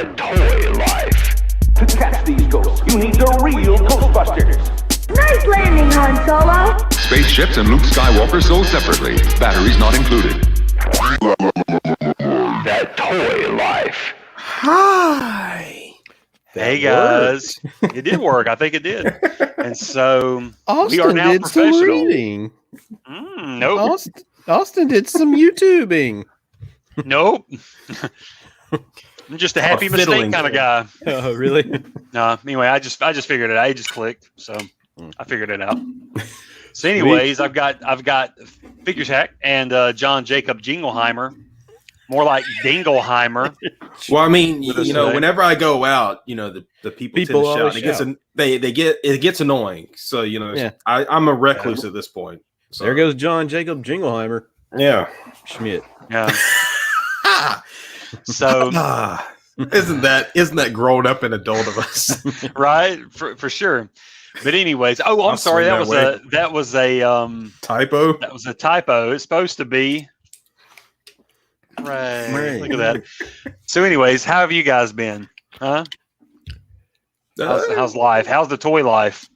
That toy life. To catch these ghosts, you need the real Ghostbusters. Nice landing, Han Solo. Spaceships and Luke Skywalker sold separately. Batteries not included. That toy life. Hi. Hey guys, it did work. I think it did. And so Austin we are now did some professional. reading. Nope. Austin did some YouTubing. Nope. I'm just a happy mistake fiddling. kind of guy. Oh, really? No, anyway, I just figured it out. I just clicked, so I figured it out. So, anyways, I've got Figures Hack and John Jacob Jingleheimer, more like Dingleheimer. Well, I mean, With us you know, today. whenever I go out, you know, the people tend to always shout. It gets annoying. So you know, Yeah. I'm a recluse at this point. So There goes John Jacob Jingleheimer yeah. Schmidt. Yeah. So Isn't that grown up and adult of us? right for sure. But anyways, I'm I'll sorry. swing That that was way. a Typo. that was a typo. It's supposed to be. Right. Look at that. So, anyways, how have you guys been? Huh? How's life? How's the toy life?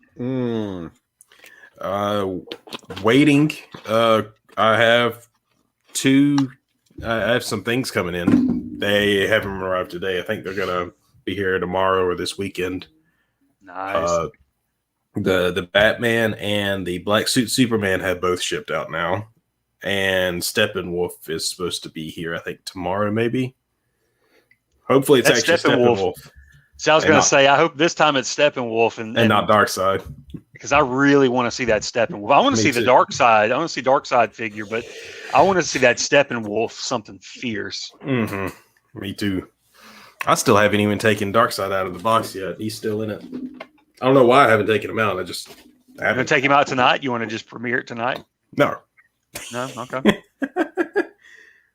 Waiting. I have some things coming in. They haven't arrived today. I think they're gonna be here tomorrow or this weekend. Nice. The Batman and the Black Suit Superman have both shipped out now, and Steppenwolf is supposed to be here. I think tomorrow, maybe. Hopefully, it's That's actually Steppenwolf So I was and going not- to say, I hope this time it's Steppenwolf and not Darkseid. because I really want to see that Steppenwolf. I want to Me see the too. Dark Side. I want to see Dark Side figure, but I want to see that Steppenwolf something fierce. Mm-hmm. Me too. I still haven't even taken Darkseid out of the box yet. He's still in it. I don't know why I haven't taken him out. I You going to haven't. take him out tonight? You want to just premiere it tonight? No, No? Okay.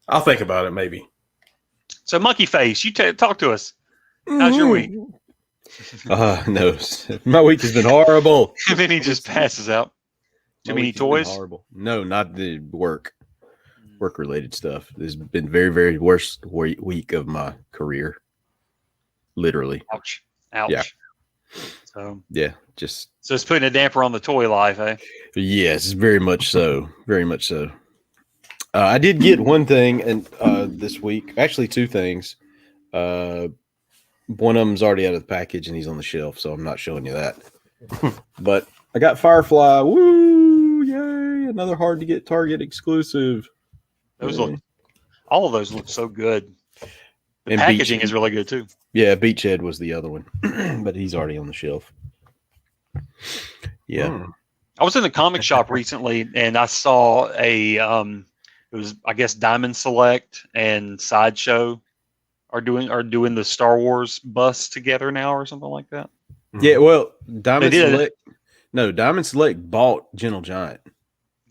I'll think about it maybe. So, Monkey Face, you talk to us. How's your week? No, my week has been horrible. And then he just passes out. Too My many week has been toys? Horrible. No, not the work related stuff. This has been very, very worst week of my career. Literally. Ouch. Ouch. Yeah. So Yeah, just it's putting a damper on the toy life, eh? yes, very much so. Very much so. I did get one thing and this week, actually two things. One of them's already out of the package and he's on the shelf, so I'm not showing you that. But I got Firefly. Woo! Yay! Another hard to get Target exclusive. Those Yeah. look, all of those look so good. The And packaging Beach- is really good too. Yeah, Beachhead was the other one, but he's already on the shelf. Yeah. I was in the comic shop recently and I saw a it was I guess Diamond Select and Sideshow are doing the Star Wars bus together now or something like that. Yeah, well, Diamond They did. Select. No, Diamond Select bought Gentle Giant.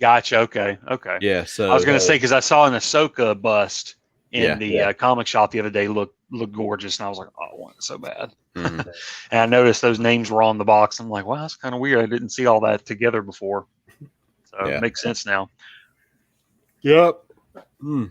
Gotcha. Okay. Yeah, so I was going to say because I saw an Ahsoka bust in Yeah. the comic shop the other day look gorgeous and I was like, oh, I want it so bad. mhm. And I noticed those names were on the box. I'm like, wow, that's kind of weird. I didn't see all that together before. So Yeah. it makes sense now. Yep. Mm.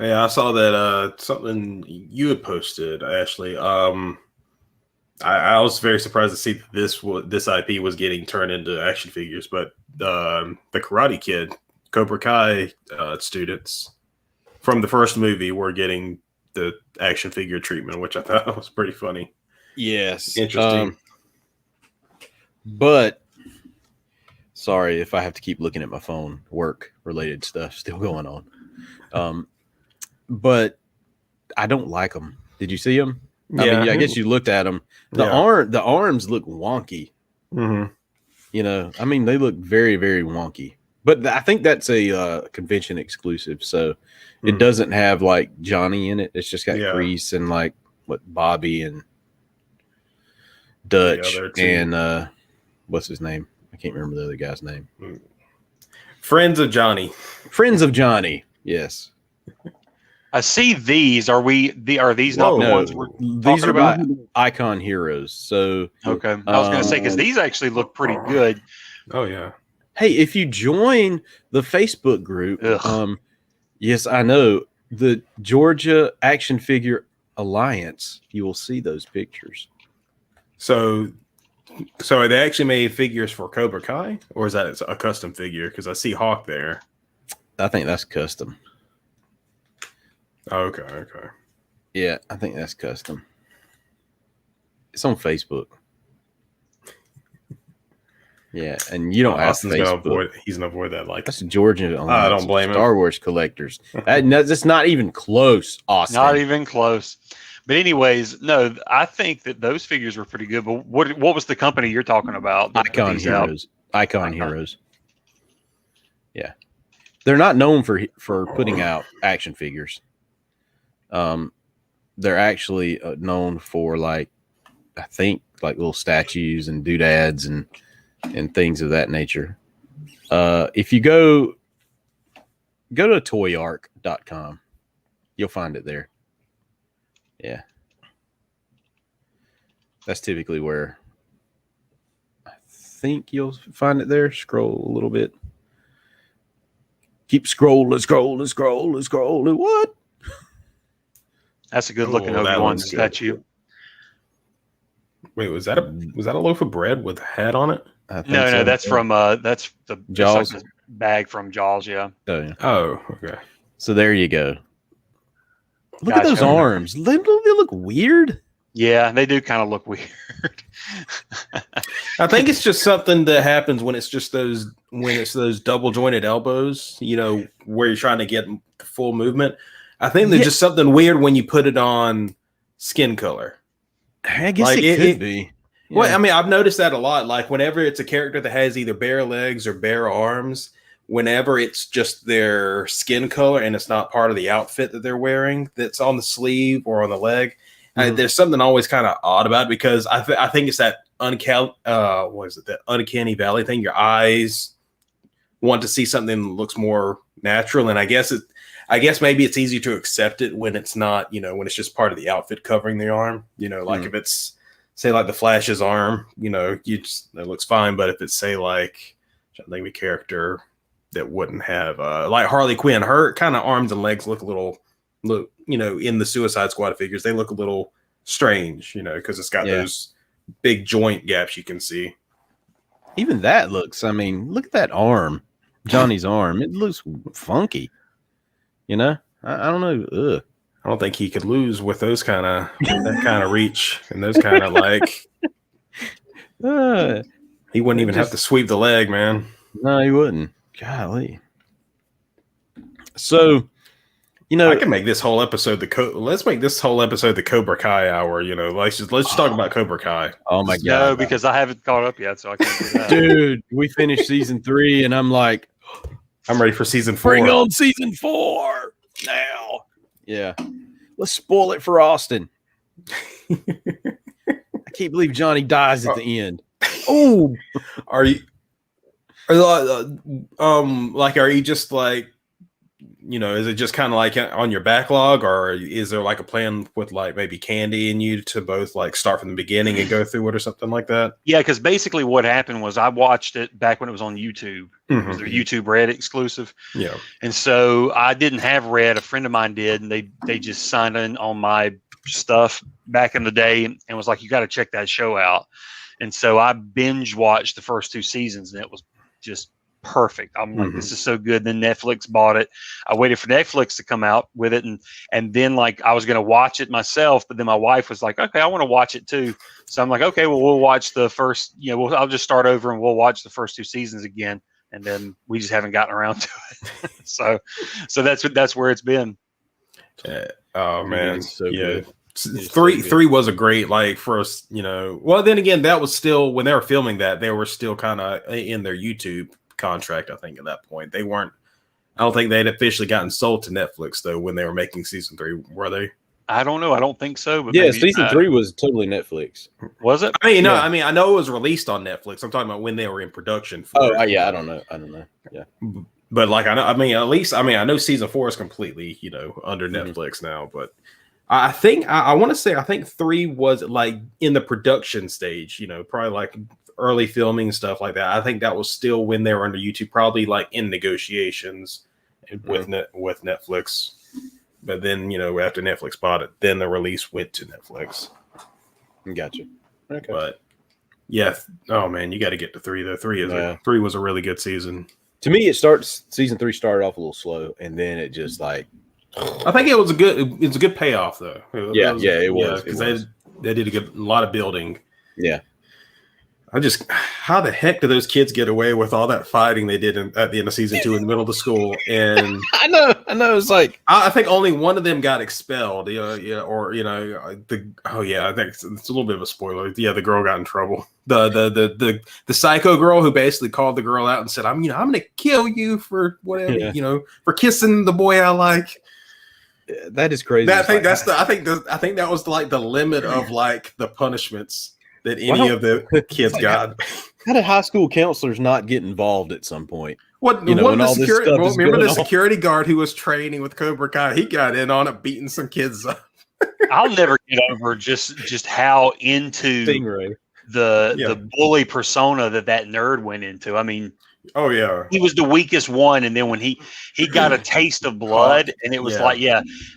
Yeah, I saw that something you had posted, Ashley. I was very surprised to see that this IP was getting turned into action figures, but the Karate Kid, Cobra Kai students from the first movie were getting the action figure treatment, which I thought was pretty funny. Yes. Interesting. But sorry if I have to keep looking at my phone. Work related stuff still going on. But I don't like them. Did you see them? I mean, I guess you looked at them. The arms look wonky. Mm-hmm. You know, I mean, they look very, very wonky. But I think that's a convention exclusive, so it doesn't have like Johnny in it. It's just got Kreese and like Bobby and Dutch and what's his name? I can't remember the other guy's name. Friends of Johnny. Friends of Johnny. Yes. I see these. Are these not the No, ones we're these talking are about? by Icon Heroes. So Okay. I was going to say, because these actually look pretty good. Oh, yeah. hey, if you join the Facebook group, Ugh. yes, I know the Georgia action figure Alliance, you will see those pictures. So are they actually made figures for Cobra Kai, or is that a custom figure? Because I see Hawk there. I think that's custom. Okay. Yeah, I think that's custom. It's on Facebook. Yeah, and you don't have Facebook. He's gonna avoid that. Like That's Georgia. I don't blame him. Star Wars collectors. That's not even close, Austin. Not even close. But anyways, no, I think that those figures were pretty good. But what was the company you're talking about? Icon Heroes. Icon Heroes. Yeah, they're not known for putting out action figures. They're actually known for I think little statues and doodads and things of that nature. If you go to toyark.com, you'll find it there. Yeah. That's typically where I think you'll find it there. Scroll a little bit. Keep scrolling. What? That's a good looking Obi-Wan statue. Wait, was that a loaf of bread with a hat on it? No, that's from that's the Jaws bag from Jaws. Yeah. Oh, okay. So there you go. Look at those arms. They look weird. Yeah, they do kind of look weird. I think it's just something that happens when it's those double jointed elbows, where you're trying to get full movement. I think there's just something weird when you put it on skin color. I guess it could be. Yeah. Well, I mean, I've noticed that a lot. Like whenever it's a character that has either bare legs or bare arms, whenever it's just their skin color and it's not part of the outfit that they're wearing that's on the sleeve or on the leg, there's something always kind of odd about it, because I think it's that that uncanny valley thing. Your eyes want to see something that looks more natural, and I guess maybe it's easy to accept it when it's not, when it's just part of the outfit covering the arm. If it's say like the Flash's arm, it looks fine. But if it's say like I think a character that wouldn't have like Harley Quinn, her kind of arms and legs look in the Suicide Squad figures, they look a little strange, because it's got those big joint gaps you can see. Even that looks, look at that arm, Johnny's arm. It looks funky. I don't know. Ugh. I don't think he could lose with that kind of reach and those kind of he wouldn't even have to sweep the leg, man. No, he wouldn't. Golly. So, I can make this whole episode let's make this whole episode the Cobra Kai hour. Let's just talk about Cobra Kai. Oh my god! No, because I haven't caught up yet, so I can't do that. Dude, we finished season 3, and I'm like, I'm ready for season 4. Bring on season 4 now. Yeah, let's spoil it for Austin. I can't believe Johnny dies at the end. Oh, are you just like, is it just kind of like on your backlog, or is there like a plan with like maybe Candy and you to both like start from the beginning and go through it or something like that? Yeah, because basically what happened was I watched it back when it was on YouTube. It was their YouTube Red exclusive. Yeah. And so I didn't have Red. A friend of mine did, and they just signed in on my stuff back in the day and was like, you got to check that show out. And so I binge watched the first 2 seasons, and it was just perfect. I'm like, this is so good. Then Netflix bought it. I waited for Netflix to come out with it, and then like I was going to watch it myself, but then my wife was like, okay, I want to watch it too. So I'm like, okay, well, we'll watch the first, I'll just start over and we'll watch the first 2 seasons again. And then we just haven't gotten around to it. so that's where it's been. Oh man, so yeah. good. 3 was a great first, well, then again, that was still when they were filming that, they were still kind of in their YouTube contract. I think at that point I don't think they'd officially gotten sold to Netflix though when they were making season 3, were they? I don't know. I don't think so. But yeah, maybe, season 3 was totally Netflix. Was it? I know it was released on Netflix. I'm talking about when they were in production. Yeah, I don't know. Yeah, but like I know season 4 is completely under Netflix now. But I think I want to say 3 was like in the production stage. Probably like early filming stuff like that. I think that was still when they were under YouTube, probably like in negotiations with Netflix. but then after Netflix bought it, then the release went to Netflix. Gotcha. Okay. But yeah, oh man, you got to get to 3 though. 3 was a really good season. To me, season 3 started off a little slow, and then it just like. I think it was a good payoff though. It was because they did a lot of building. Yeah. How the heck do those kids get away with all that fighting they did at the end of season 2 in the middle of the school? And I know. It's like I think only one of them got expelled. I think it's a little bit of a spoiler. Yeah, the girl got in trouble. The psycho girl who basically called the girl out and said, "I'm gonna kill you for whatever for kissing the boy I like." That is crazy. I think that was like the limit of like the punishments that any of the kids got. How did high school counselors not get involved at some point? Remember the security guard who was training with Cobra Kai? He got in on it, beating some kids up. I'll never get over just how into Stingray. the bully persona that nerd went into. I mean, oh yeah, he was the weakest one, and then when he got a taste of blood, and it was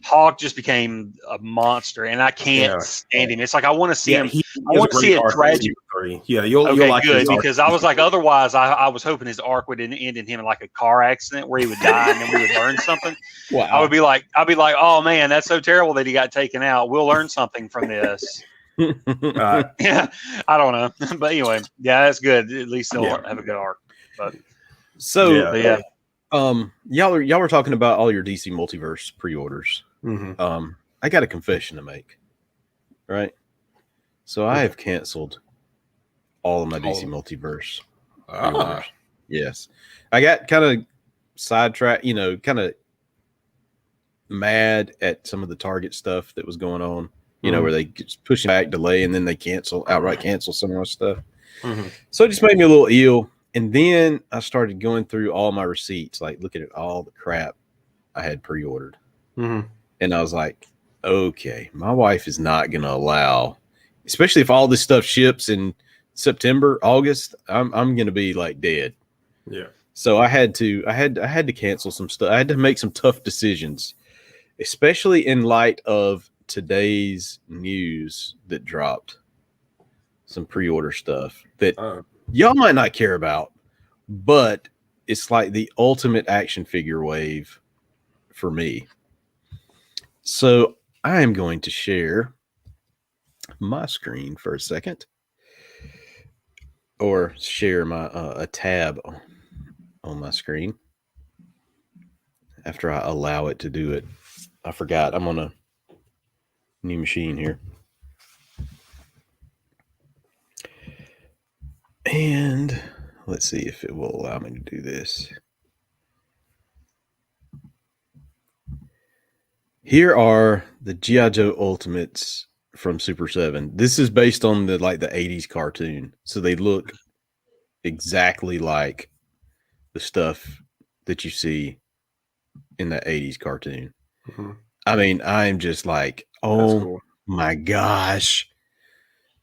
Hawk just became a monster, and I can't stand him. It's like I want to see him. I want to see it tragic. Yeah, you'll like good because I was like, otherwise, I was hoping his arc would end in him in like a car accident where he would die, and then we would learn something. Wow. I'd be like, oh man, that's so terrible that he got taken out. We'll learn something from this. Yeah, I don't know, but anyway, yeah, that's good. At least they'll have a good arc. But y'all were talking about all your DC Multiverse pre-orders. Mm-hmm. I got a confession to make. Right, so I have canceled all of my DC Multiverse pre-orders. Yes, I got kind of sidetracked. Kind of mad at some of the Target stuff that was going on. Where they just push back, delay, and then they outright cancel some of my stuff. Mm-hmm. So it just made me a little ill. And then I started going through all my receipts, like looking at all the crap I had pre-ordered. Mm-hmm. And I was like, okay, my wife is not going to allow, especially if all this stuff ships in September, August, I'm going to be like dead. Yeah. So I had to cancel some stuff. I had to make some tough decisions, especially in light of today's news that dropped some pre-order stuff that y'all might not care about, but it's like the ultimate action figure wave for me. So I am going to share my screen for a second, or share my a tab on my screen after I allow it to do it. I forgot I'm on a new machine here. And let's see if it will allow me to do this. Here are the G.I. Joe Ultimates from Super 7. This is based on the 80s cartoon. So they look exactly like the stuff that you see in the 80s cartoon. Mm-hmm. I mean, I'm just like, oh my gosh.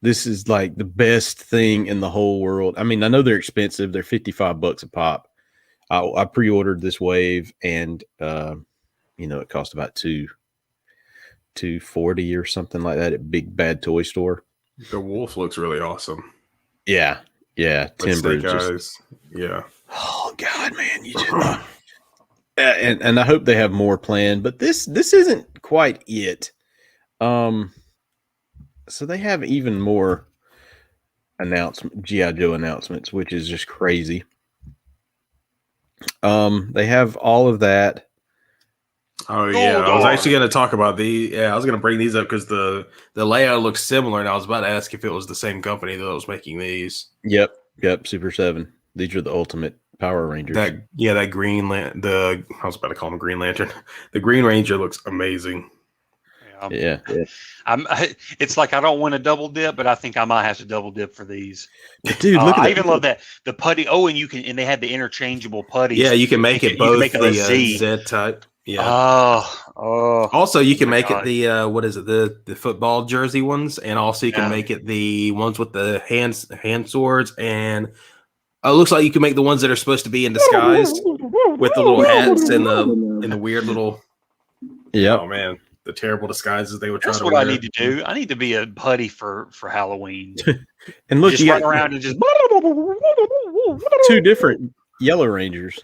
This is like the best thing in the whole world. I mean, I know they're expensive. They're $55 a pop. I pre-ordered this wave, and it cost about $240 or something like that at Big Bad Toy Store. The wolf looks really awesome. Yeah. Timber. Yeah. Oh God, man, you just and I hope they have more planned, but this isn't quite it. So they have even more G.I. Joe announcements, which is just crazy. They have all of that. Oh yeah, I was actually going to talk about I was going to bring these up because the layout looks similar, and I was about to ask if it was the same company that was making these. Yep, Super 7. These are the Ultimate Power Rangers. That Green I was about to call him Green Lantern. The Green Ranger looks amazing. Yeah. It's like I don't want to double dip, but I think I might have to double dip for these. Dude, look at I even love that the putty. Oh, and they have the interchangeable putties. Yeah, you can make it both make it the Z type. Yeah. Oh. Also, you can make it the what is it? The football jersey ones, and also you can make it the ones with the hand swords, and it looks like you can make the ones that are supposed to be in disguise with the little hats and the weird little Yeah. Oh man, the terrible disguises they would try That's to what wear. I need to do. I need to be a buddy for Halloween. And look, Just you run got around and just. two different Yellow Rangers.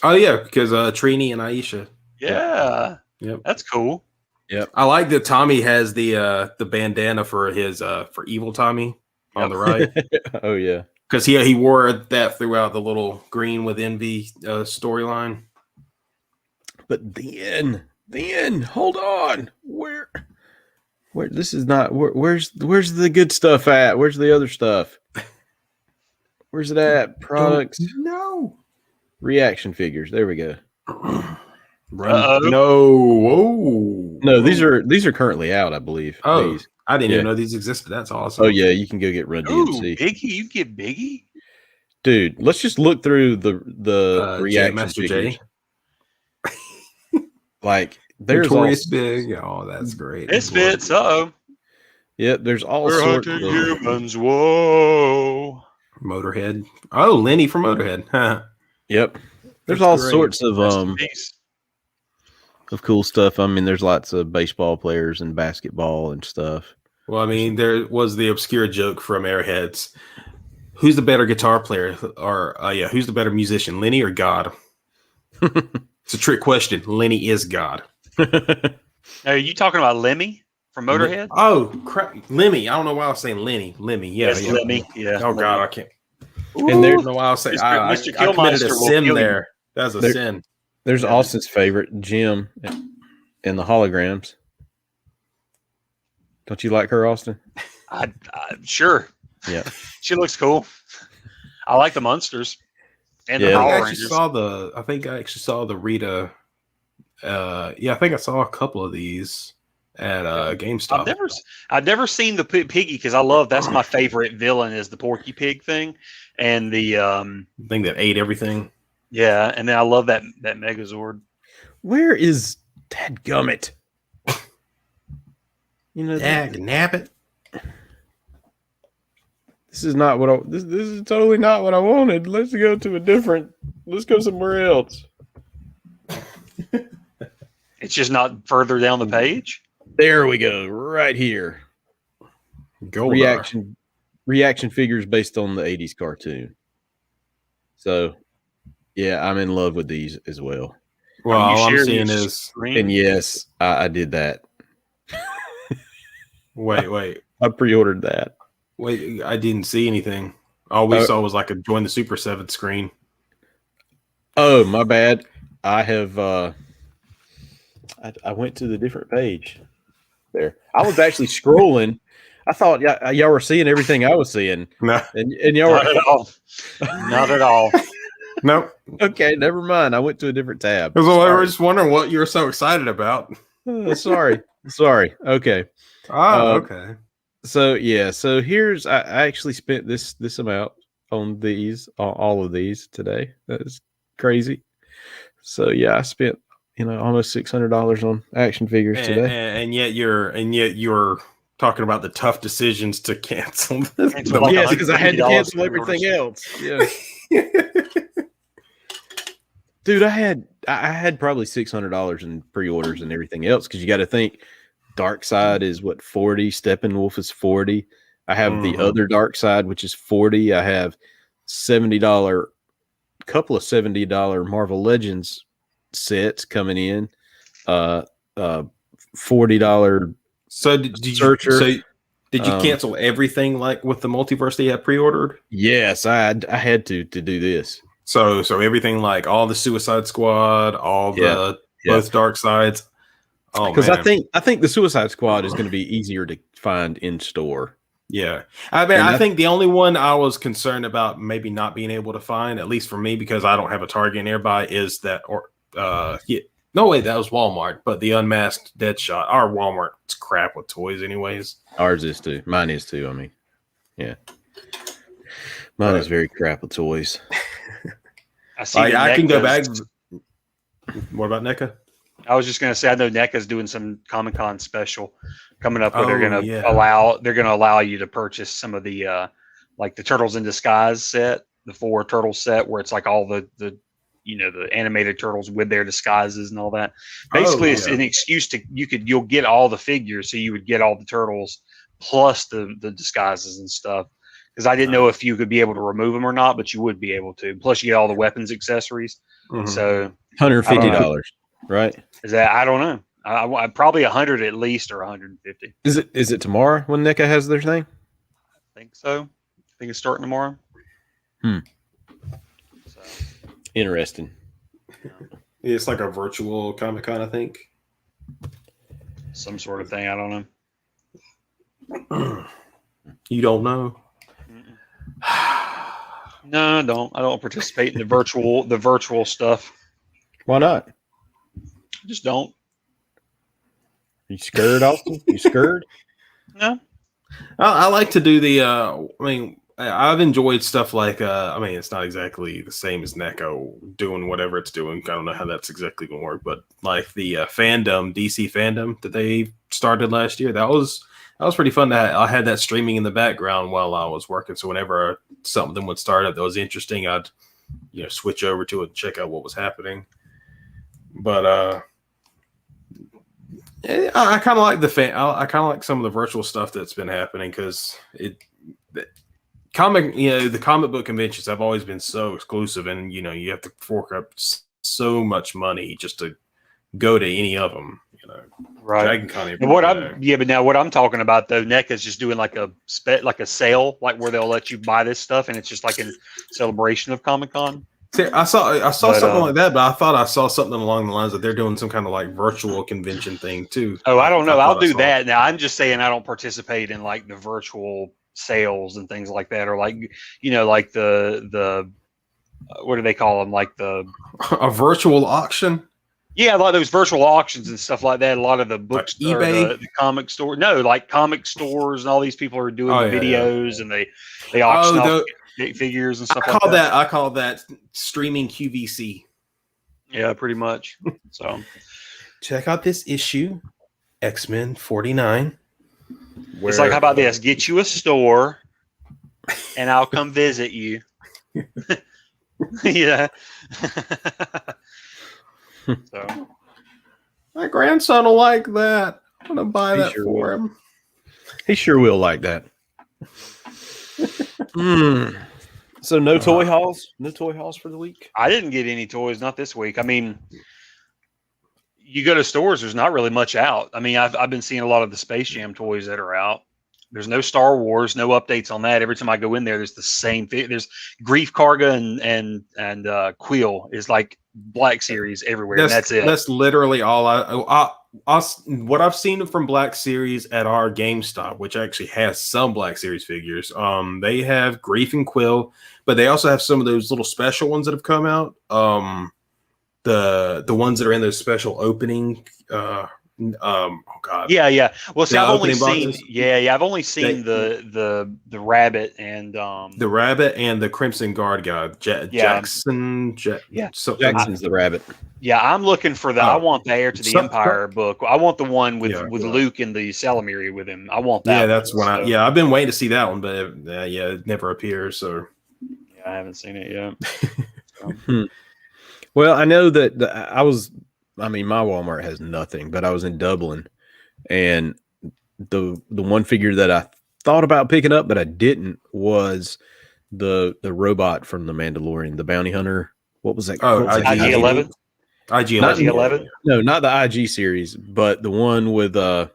Oh yeah, because Trini and Aisha. Yeah. Yep. That's cool. I like that Tommy has the bandana for his for evil Tommy on the right. Oh yeah. Because he wore that throughout the little Green with Envy storyline. But then, hold on. Where this is not where's the good stuff at? Where's the other stuff? Where's it at? Products. No. Reaction figures. There we go. Uh-oh. No, these are currently out, I believe. Oh, These. I didn't Yeah. even know these existed. That's awesome. Oh yeah, you can go get Run Ooh, DMC. Biggie, you get Biggie. Dude, let's just look through the reaction Master figures. J. Like there's all, Notorious Big. Oh, that's great. This fits. Uh-oh. yeah, there's all We're sorts hunting of humans. Whoa. Motorhead. Oh, Lenny from Motorhead. Huh. Yep. There's That's all great. sorts of Rest in peace. cool stuff. I mean, there's lots of baseball players and basketball and stuff. Well, I mean, there was the obscure joke from Airheads. Who's the better guitar player? Or who's the better musician, Lenny or God? It's a trick question. Lenny is God. Are you talking about Lemmy from Motorhead? Oh, crap. Lemmy. I don't know why I was saying Lenny. Lemmy. Yeah. Yes, yeah. Lemmy. Yeah. Oh, God. I can't. And I there's don't know why I was saying. Mr. I committed a Killmeister will sin kill you. there. That was a There- sin. There's Austin's favorite, Jim, in the holograms. Don't you like her, Austin? Sure. Yeah. She looks cool. I like the Munsters and the Yeah. Power I Rangers. think I actually saw the Rita. I think I saw a couple of these at GameStop. I've never seen the Piggy because I love that's my favorite villain is the Porky Pig thing, and the thing that ate everything. yeah, and then I love that Megazord. Where is Dadgummit? You know, Nap it. this is not what this is totally not what I wanted. Let's go somewhere else. It's just not further down the page. There we go, right here. Goldar. Reaction figures based on the 80s cartoon. So, yeah, I'm in love with these as well. Well, You all I'm share seeing your is screen? And yes, I did that. wait. I pre-ordered that. I didn't see anything. All we Oh. saw was like a join the Super 7 screen. Oh, my bad. I have I went to the different page there. I was actually scrolling. I thought y'all were seeing everything I was seeing. No, And y'all Not were at all. Not at all. no. okay, never mind. I went to a different tab. I Sorry. was just wondering what you were so excited about. Sorry. Okay. Okay. So yeah, so here's I actually spent this amount on these all of these today. That is crazy. So yeah, I spent almost $600 on action figures today. And yet you're talking about the tough decisions to cancel. Cancel like Yes, because I had to $150 cancel everything else. Yeah, dude, I had probably $600 in pre-orders and everything else because you got to think. Dark Side is what 40. Steppenwolf is 40. I have the other Dark Side, which is 40. I have $70, couple of $70 Marvel Legends sets coming in. $40. So did you Searcher. did you cancel everything like with the multiverse that you had pre-ordered? Yes, I had to do this. So everything like all the Suicide Squad, all the both Dark Sides. Oh, Because man. I think the Suicide Squad is going to be easier to find in store. Yeah. I mean, I think the only one I was concerned about maybe not being able to find, at least for me, because I don't have a Target nearby, is that no way, that was Walmart, but the unmasked Deadshot. Our Walmart's crap with toys anyways. Ours is too. Mine is too. I mean, yeah. Mine is very crap with toys. I see. the I can go back. NECA's. What about NECA? I was just going to say, I know NECA's doing some Comic-Con special coming up where Oh, they're going to yeah. allow you to purchase some of the like the Turtles in Disguise set, the 4 turtle set where it's like all the the animated turtles with their disguises and all that. Basically, it's an excuse you'll get all the figures, so you would get all the turtles plus the disguises and stuff. Because I didn't know if you could be able to remove them or not, but you would be able to. Plus, you get all the weapons accessories. Mhm. So $150, right? is that I don't know. I probably 100 at least or 150. Is it tomorrow when NECA has their thing? I think so. I think it's starting tomorrow. Hmm. So, Interesting. It's like a virtual Comic-Con, I think. some sort of thing. I don't know. You don't know? No, I don't. I don't participate in the virtual stuff. Why not? I just don't. You scared, Austin? You scared? No. I like to do the. I've enjoyed stuff like. It's not exactly the same as NECA doing whatever it's doing. I don't know how that's exactly going to work, but like the DC fandom that they started last year, that was pretty fun. I had that streaming in the background while I was working. So whenever something would start up that was interesting, I'd switch over to it and check out what was happening. But I kind of like I kind of like some of the virtual stuff that's been happening because the comic book conventions have always been so exclusive, and you have to fork up so much money just to go to any of them. Right. Dragon Con. And but now what I'm talking about though, NECA is just doing like a sale, like where they'll let you buy this stuff, and it's just like in celebration of Comic-Con. I saw something like that, but I thought I saw something along the lines that they're doing some kind of like virtual convention thing too. Oh, I don't know. I'll do that. Now I'm just saying I don't participate in like the virtual sales and things like that, or like like the what do they call them? Like a virtual auction. Yeah, a lot of those virtual auctions and stuff like that. A lot of the books, like eBay, the comic store. No, like comic stores and all these people are doing videos and they auction off figures and stuff like that. I call that streaming QVC. Yeah, pretty much. So check out this issue, X-Men 49. It's like, how about this? Get you a store, and I'll come visit you. Yeah. So my grandson will like that. I'm gonna buy that for him. He sure will like that. So no toy hauls? No toy hauls for the week? I didn't get any toys, not this week. I mean, you go to stores, there's not really much out. I mean, I've been seeing a lot of the Space Jam toys that are out. There's no Star Wars, no updates on that. Every time I go in there, there's the same thing. There's Grief Karga and Quill is like Black Series everywhere, and that's it. That's literally all what I've seen from Black Series at our GameStop, which actually has some Black Series figures. They have Grief and Quill, but they also have some of those little special ones that have come out. The ones that are in those special opening. Oh God. Yeah. Well, see, I've only seen. Boxes. I've only seen the rabbit and the rabbit and the Crimson Guard guy, Jackson. Jackson's the rabbit. Yeah, I'm looking for the. I want the Heir to the Empire book. I want the one with Luke in the Salamiri with him. I want that. Yeah, that's one. I've been waiting to see that one, but it never appears. So yeah, I haven't seen it yet. Well, I know that my Walmart has nothing, but I was in Dublin, and the one figure that I thought about picking up, but I didn't, was the robot from The Mandalorian, the bounty hunter. What was that? IG-11? IG-11? No, not the IG series, but the one with that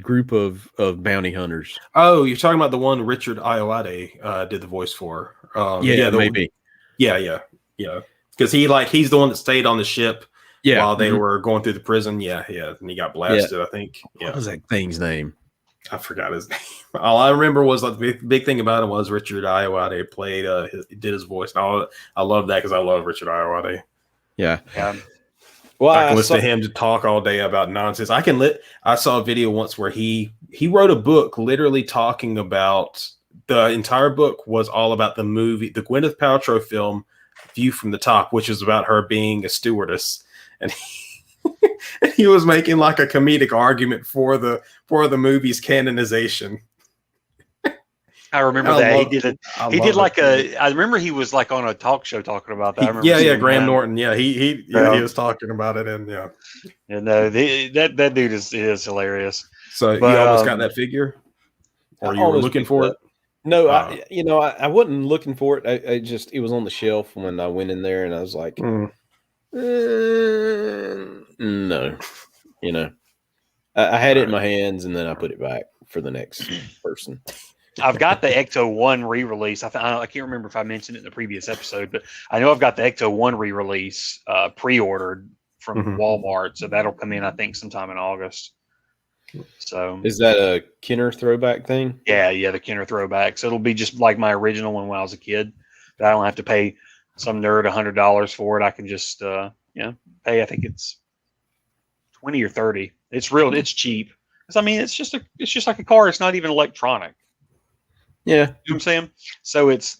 group of bounty hunters. Oh, you're talking about the one Richard Ayoade did the voice for. Maybe. Yeah. Because he's the one that stayed on the ship while they were going through the prison. Yeah. And he got blasted, I think. Yeah. What was that thing's name? I forgot his name. All I remember was like the big thing about him was Richard Ayoade did his voice. And I love that because I love Richard Ayoade. Yeah. Well, I can listen to him to talk all day about nonsense. I saw a video once where he wrote a book literally talking about the entire book was all about the movie, the Gwyneth Paltrow film View from the Top, which is about her being a stewardess, and he was making like a comedic argument for the movie's canonization. I remember I that love- he did it. I He love did like it. I remember he was like on a talk show talking about that. I remember Yeah, seeing Graham that. Norton. Yeah, he Yeah. was talking about it, and yeah. And that dude is hilarious. So But, you almost got um, that figure, or I you were almost looking picked for it it? No, Oh. I wasn't looking for it. I just it was on the shelf when I went in there, and I was like, Mm. no, I had it in my hands, and then I put it back for the next person. I've got the Ecto 1 re-release. I can't remember if I mentioned it in the previous episode, but I know I've got the Ecto 1 re-release pre-ordered from Mhm. Walmart, so that'll come in I think sometime in August. So Is that a Kenner throwback thing? yeah, the Kenner throwback. So it'll be just like my original one when I was a kid. I don't have to pay some nerd $100 for it. I can just pay. I think it's 20 or 30. It's cheap. 'Cause, I mean, it's just like a car. It's not even electronic. Yeah, You know what I'm saying? So it's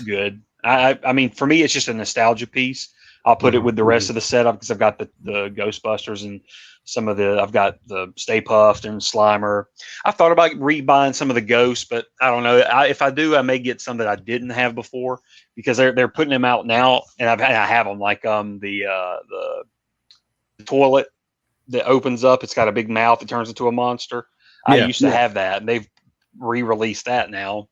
good. I mean, for me, it's just a nostalgia piece. I'll put it with the rest of the setup because I've got the Ghostbusters and I've got the Stay Puffed and Slimer. I've thought about rebuying some of the Ghosts, but I don't know. If I do, I may get some that I didn't have before because they're putting them out now, and I have them like the toilet that opens up. It's got a big mouth that turns into a monster. I Yeah, used to have that, and they've re-released that now.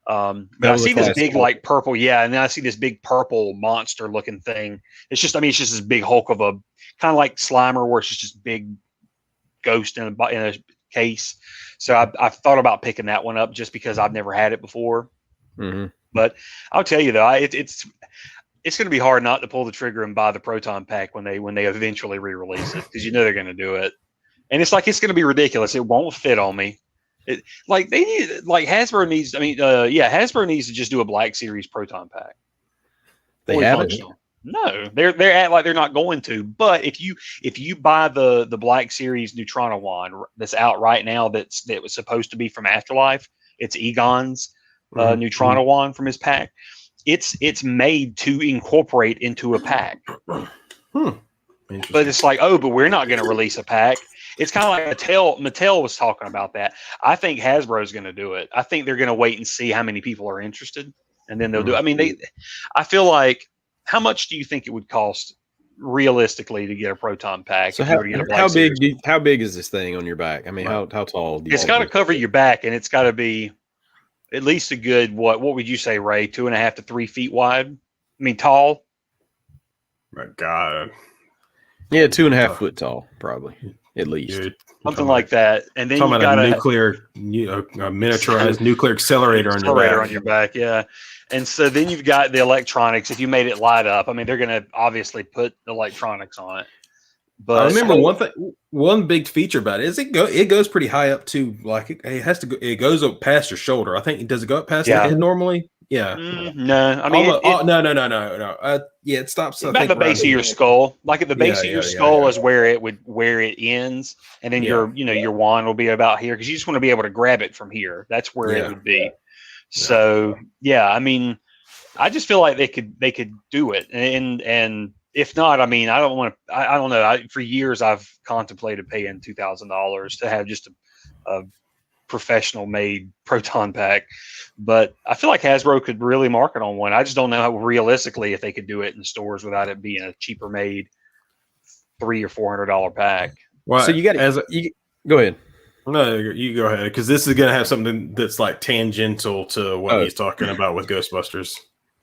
But That I was a see this classic. big like purple, and then I see this big purple monster looking thing. It's just this big hulk of a kind of like Slimer, where it's just big ghost in a case. So I've thought about picking that one up just because I've never had it before. hmm But I'll tell you though, it's going to be hard not to pull the trigger and buy the Proton Pack when they eventually re-release it, because they're going to do it, and it's going to be ridiculous. It won't fit on me. Hasbro needs. I mean, Hasbro needs to just do a Black Series Proton Pack. They Fully haven't. functional. No, they're at like they're not going to. But if you buy the Black Series Neutrona wand that's out right now, that was supposed to be from Afterlife, it's Egon's Neutrona wand from his pack. It's made to incorporate into a pack. But it's like, but we're not going to release a pack. It's kind of like Mattel was talking about that. I think Hasbro's going to do it. I think they're going to wait and see how many people are interested, and then they'll do it. I mean, I feel like, how much do you think it would cost realistically to get a Proton Pack? So if you were to get a Black how Series? big how big is this thing on your back? I mean, how tall? Do you It's think got to it is? cover your back, and it's got to be at least a good what would you say, Ray? 2.5 to 3 feet wide. I mean, tall. My God, Yeah, 2.5 foot tall, probably at least. dude, Something like that. And then talking you about got a nuclear, a miniaturized nuclear accelerator on your back. yeah. And so then you've got the electronics. If you made it light up, I mean, they're going to obviously put electronics on it. But I remember one big feature about it is it goes pretty high up to, like, it has to go. It goes up past your shoulder. I think. Does it go up past the head normally? Yeah. No, I mean, no. Yeah, it stops. I about think, the base of your skull. Like at the base of your skull is where it ends, and then your wand will be about here, because you just want to be able to grab it from here. That's where it would be. So I mean, I just feel like they could do it, and if not, I mean, I don't want to. I don't know. For years, I've contemplated paying $2,000 to have just a professional made Proton Pack, but I feel like Hasbro could really market on one. I just don't know how realistically if they could do it in stores without it being a cheaper made $300 or $400 pack. Well, So you got go ahead. No, you go ahead, because this is going to have something that's like tangential to what he's talking about with Ghostbusters.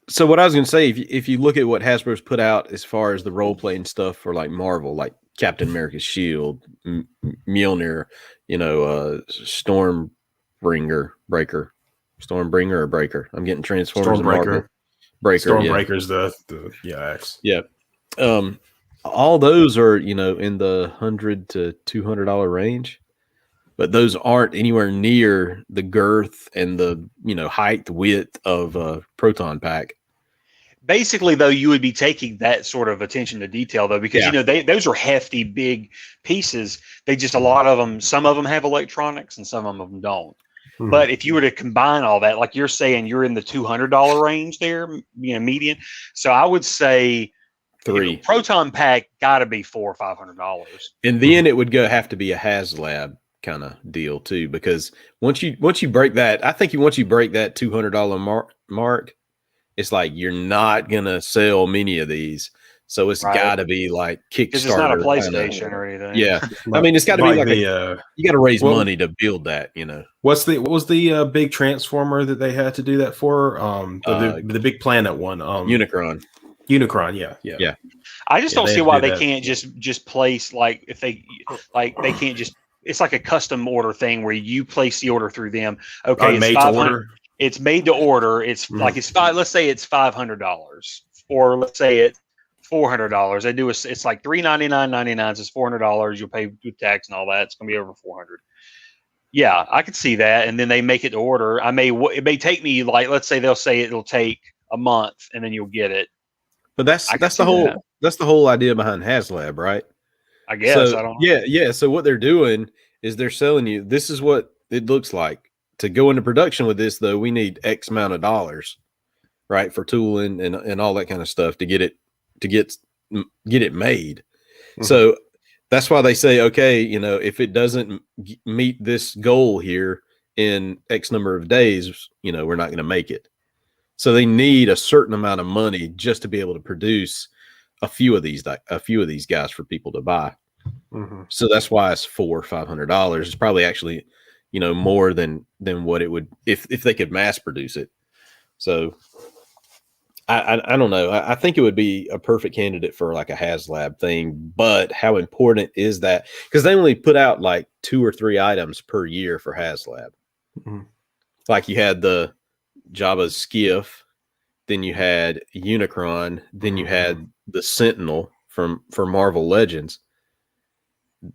So what I was going to say, if you look at what Hasbro's put out as far as the role playing stuff for like Marvel, like Captain America's Shield, Mjolnir, Stormbringer, or Breaker. I'm getting Transformers and Marvel. Breaker. Stormbreaker's the X. Yeah. All those are, in the $100 to $200 range, but those aren't anywhere near the girth and the, height, width of a Proton Pack. Basically, though, you would be taking that sort of attention to detail, though, because those are hefty, big pieces. A lot of them, some of them have electronics, and some of them don't. Mm-hmm. But if you were to combine all that, like you're saying, you're in the $200 range there, median. So I would say $3. Proton Pack got to be $400 or $500, and then it would have to be a HasLab kind of deal too, because once you break that, I think once you break that $200 mark, it's like you're not gonna sell many of these. So it's Right. got to be like Kickstarter. It's not a kinda- PlayStation or anything. Yeah, I mean it's got to be like the you got to raise well- money to build that. You know, what was the big transformer that they had to do that for? The big planet one. Unicron. Unicron. Yeah. I just Yeah, don't they see have to why do they that. can't just place like if they can't just. It's like a custom order thing where you place the order through them. Okay, Made it's to 500. order. It's made to order. It's like it's five. Let's say it's $500, or let's say it's $400. They do it's like $399.99. It's $400. You'll pay with tax and all that. It's gonna be over $400. Yeah, I could see that. And then they make it to order. It may take me like let's say they'll say it'll take a month, and then you'll get it. But that's I can the see whole that. that's the whole idea behind HasLab, right? I guess So, I don't know. yeah. So what they're doing is they're selling you. This is what it looks like to go into production with this. Though we need X amount of dollars, right, for tooling and all that kind of stuff to get it made. Mhm. So that's why they say, okay, if it doesn't meet this goal here in X number of days, we're not going to make it. So they need a certain amount of money just to be able to produce a few of these guys for people to buy. Mhm. So that's why it's $400 or $500. It's probably actually, more than what it would if they could mass produce it. So I don't know. I think it would be a perfect candidate for like a HasLab thing, but how important is that? Because they only put out like 2 or 3 items per year for HasLab. Mhm. Like you had the Jabba's skiff, then you had Unicron, then you had the Sentinel for Marvel Legends.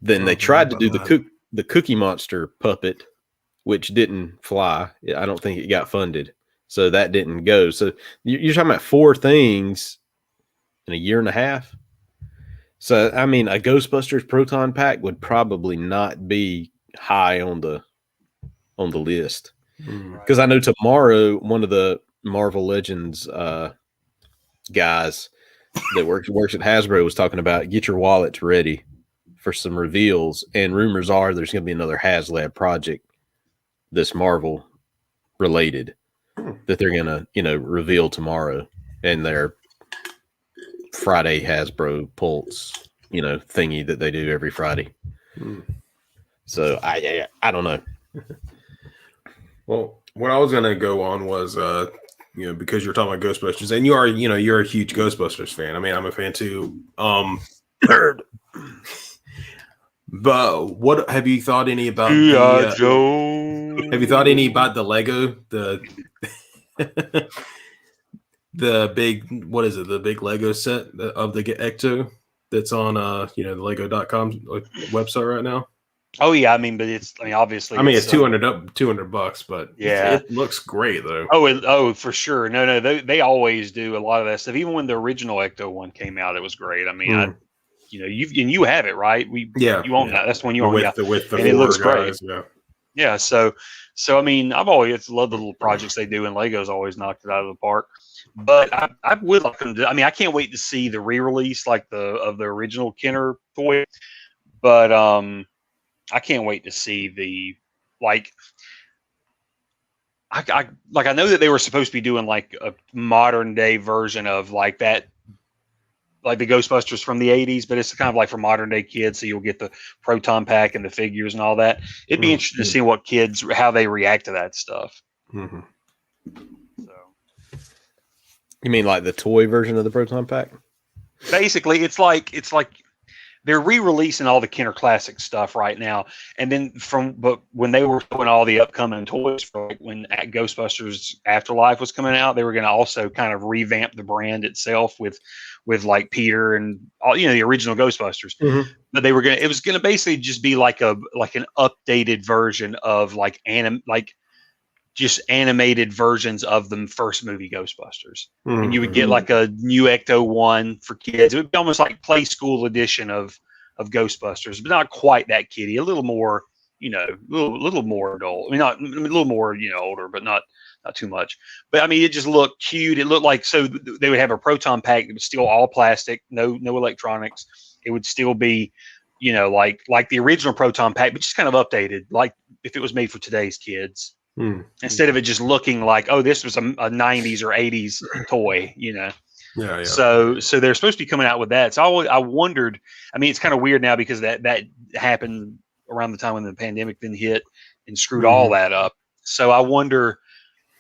Then they tried to do the Cookie Monster puppet, which didn't fly. I don't think it got funded, so that didn't go. So you're talking about 4 things in a year and a half. So I mean, a Ghostbusters proton pack would probably not be high on the list. Mhm. Because I know tomorrow, one of the Marvel Legends guys that works at Hasbro was talking about get your wallets ready for some reveals. And rumors are there's going to be another HasLab project that's Marvel related that they're going to, reveal tomorrow. And their Friday Hasbro Pulse, thingy that they do every Friday. Hmm. So I don't know. Well, what I was gonna go on was, because you're talking about Ghostbusters, and you're a huge Ghostbusters fan. I mean, I'm a fan too. But what have you thought any about? Joe. Have you thought any about the Lego the big the big Lego set of the Ecto that's on the Lego.com website right now? Oh yeah, obviously. It's $200, but Yeah. it looks great though. Oh, for sure. No, they always do a lot of that stuff. Even when the original Ecto one came out, it was great. I mean, you have it, right? You own that. That's when you own with it. the And it four looks great. guys, yeah. Yeah. So I mean, I've always loved the little projects they do, and Lego's always knocked it out of the park. But I would like them to. I mean, I can't wait to see the re-release of the original Kenner toy. But I can't wait to see the I know that they were supposed to be doing like a modern day version of like that, like the Ghostbusters from the 80s, but it's kind of like for modern day kids. So you'll get the proton pack and the figures and all that. It'd be interesting to see what how they react to that stuff. Mm-hmm. So You mean like the toy version of the proton pack? basically, it's like they're re-releasing all the Kenner Classic stuff right now, and then but when they were doing all the upcoming toys for when Ghostbusters Afterlife was coming out, they were going to also kind of revamp the brand itself with like Peter and all the original Ghostbusters. Mm-hmm. But it was going to basically just be like an updated version of just animated versions of the first movie Ghostbusters. And you would get like a new Ecto one for kids. It would be almost like Play School edition of Ghostbusters, but not quite that kiddie. A little more, little more adult. I mean, not a little more, older, but not too much. But I mean, it just looked cute. It looked like they would have a proton pack that was still all plastic, no electronics. It would still be like the original Proton Pack, but just kind of updated, like if it was made for today's kids. Instead of it just looking like, oh, this was a 90s or 80s toy, Yeah. So they're supposed to be coming out with that. So I wondered. I mean, it's kind of weird now because that happened around the time when the pandemic then hit and screwed all that up. So I wonder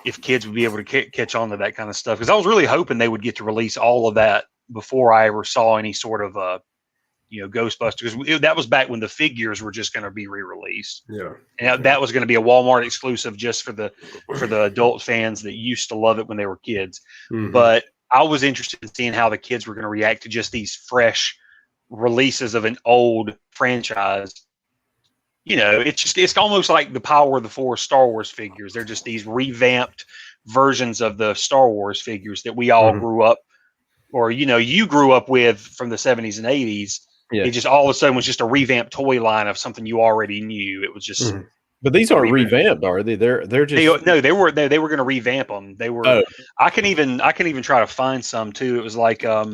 if kids would be able to catch on to that kind of stuff, because I was really hoping they would get to release all of that before I ever saw any sort of Ghostbusters. That was back when the figures were just going to be re-released. Yeah. And that was going to be a Walmart exclusive just for the adult fans that used to love it when they were kids. But I was interested in seeing how the kids were going to react to just these fresh releases of an old franchise. It's almost like the Power of the Force Star Wars figures. They're just these revamped versions of the Star Wars figures that we all grew up, or you grew up with from the 70s and 80s. Yeah. It just all of a sudden was just a revamped toy line of something you already knew. It was just. But these aren't revamped, are they? They're just they were going to revamp them. They were. Oh. I can even try to find some too. It was like I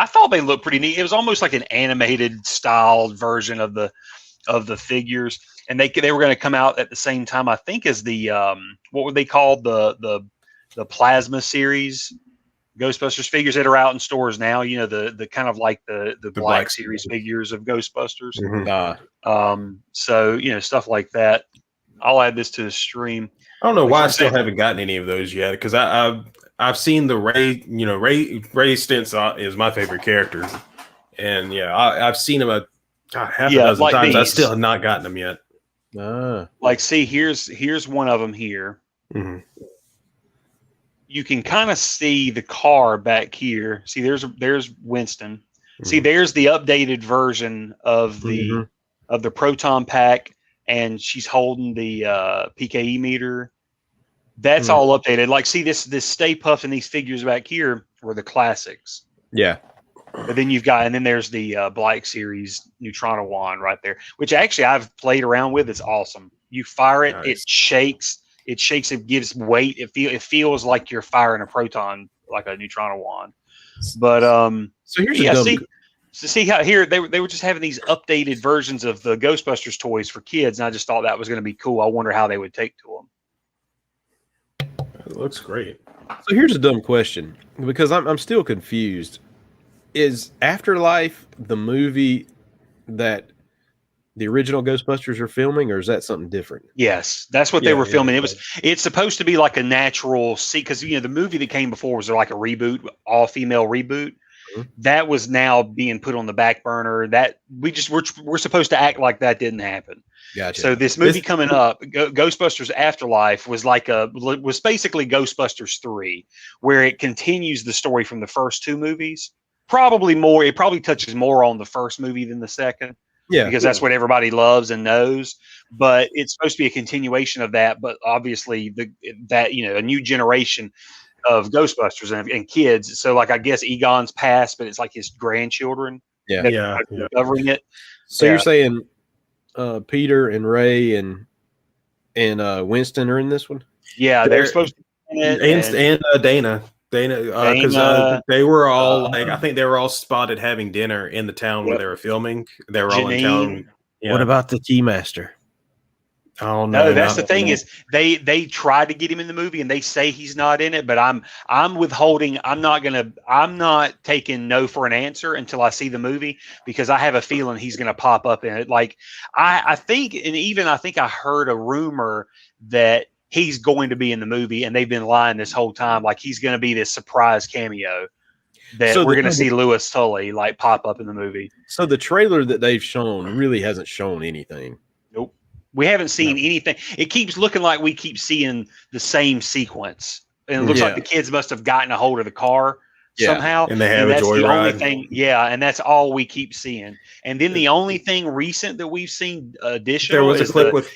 thought they looked pretty neat. It was almost like an animated styled version of the figures, and they were going to come out at the same time, I think, as the what were they called, the Plasma series Ghostbusters figures that are out in stores now. The kind of like the Black Series figures of Ghostbusters. So stuff like that. I'll add this to the stream. I don't know why I still haven't gotten any of those yet, because I've seen the Ray. Ray Stintz is my favorite character, and I've seen him half a dozen like times. these. I still have not gotten them yet. Like, see, here's one of them here. You can kind of see the car back here. See, there's Winston. See, there's the updated version of the Proton Pack, and she's holding the PKE meter. That's all updated. Like, see, this Stay Puft and these figures back here were the classics. Yeah. But then there's the Black Series Neutrona wand right there, which actually I've played around with. It's awesome. You fire it, it shakes. It shakes. It gives weight. It feels like you're firing a proton, like a Neutrona wand. But so here's see how here they were just having these updated versions of the Ghostbusters toys for kids, and I just thought that was going to be cool. I wonder how they would take to them. It looks great. So here's a dumb question, because I'm still confused. Is Afterlife the movie that the original Ghostbusters are filming, or is that something different? Yes, that's what they were filming. It's supposed to be like a natural because the movie that came before was like a reboot, all female reboot. That was now being put on the back burner. That we're supposed to act like that didn't happen. Gotcha. So this movie coming up, Ghostbusters Afterlife, was basically Ghostbusters 3, where it continues the story from the first two movies. Probably more. It probably touches more on the first movie than the second. Yeah, because that's what everybody loves and knows. But it's supposed to be a continuation of that. But obviously, a new generation of Ghostbusters and kids. So, like, I guess Egon's passed, but it's like his grandchildren. Yeah, covering it. So you're saying Peter and Ray and Winston are in this one? Yeah, they're supposed to be in it. And Dana. Because they were all I think they were all spotted having dinner in the town where they were filming. They were all in town. Yeah. What about the Keymaster? Oh no, that's the thing is they tried to get him in the movie and they say he's not in it, but I'm withholding. I'm not taking no for an answer until I see the movie, because I have a feeling he's going to pop up in it. Like I think I heard a rumor that he's going to be in the movie, and they've been lying this whole time. Like he's going to be this surprise cameo that we're going to see Louis Tully like pop up in the movie. So the trailer that they've shown really hasn't shown anything. Nope. We haven't seen anything. It keeps looking like we keep seeing the same sequence. And it looks like the kids must have gotten a hold of the car somehow. And they have that's a joyride. The only thing, and that's all we keep seeing. And then the only thing recent that we've seen additional there was a clip with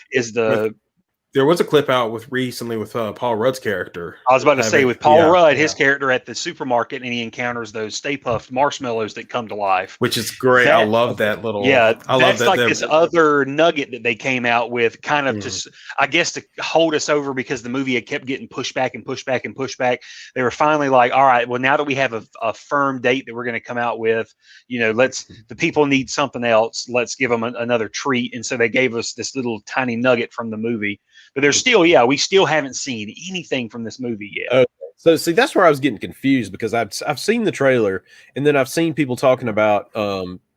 There was a clip out recently with Paul Rudd's character. I was about to say with Paul yeah, Rudd, his character at the supermarket, and he encounters those Stay Puft marshmallows that come to life. Which is great. I love that little. Yeah, I love that's that. like this other nugget that they came out with, kind of just, I guess, to hold us over because the movie had kept getting pushed back and pushed back and pushed back. They were finally like, all right, well, now that we have a firm date that we're going to come out with, the people need something else. Let's give them another treat. And so they gave us this little tiny nugget from the movie. But there's still, we still haven't seen anything from this movie yet. So see, that's where I was getting confused because I've seen the trailer and then I've seen people talking about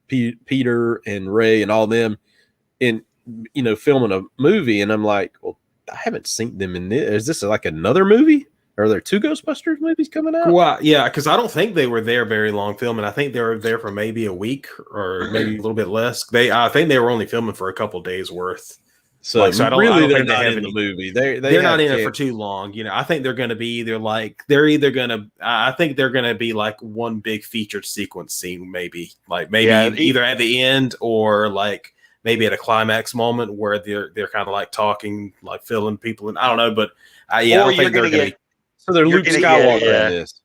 Peter and Ray and all them in filming a movie, and I'm like, well, I haven't seen them in this. Is this like another movie? Are there 2 Ghostbusters movies coming out? Well, yeah, because I don't think they were there very long filming. I think they were there for maybe a week or maybe a little bit less. I think they were only filming for a couple days worth. So, I don't really, they're think not they have in the any movie. They're not in it for too long. I think they're going to be I think they're going to be like one big featured sequence scene, maybe either at the end or like maybe at a climax moment where they're kind of like talking, like filling people in. I don't know, but I don't think they're going to be. So they're Luke Skywalker in this.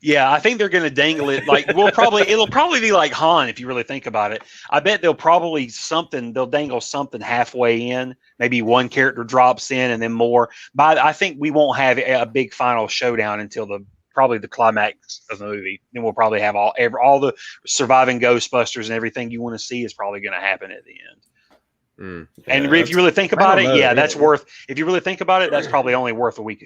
Yeah, I think they're going to dangle it. Like, it'll probably be like Han if you really think about it. I bet they'll dangle something halfway in. Maybe one character drops in and then more. But I think we won't have a big final showdown until probably the climax of the movie. Then we'll probably have all the surviving Ghostbusters and everything you want to see is probably going to happen at the end. And if you really think about it, that's worth. If you really think about it, that's probably only worth a week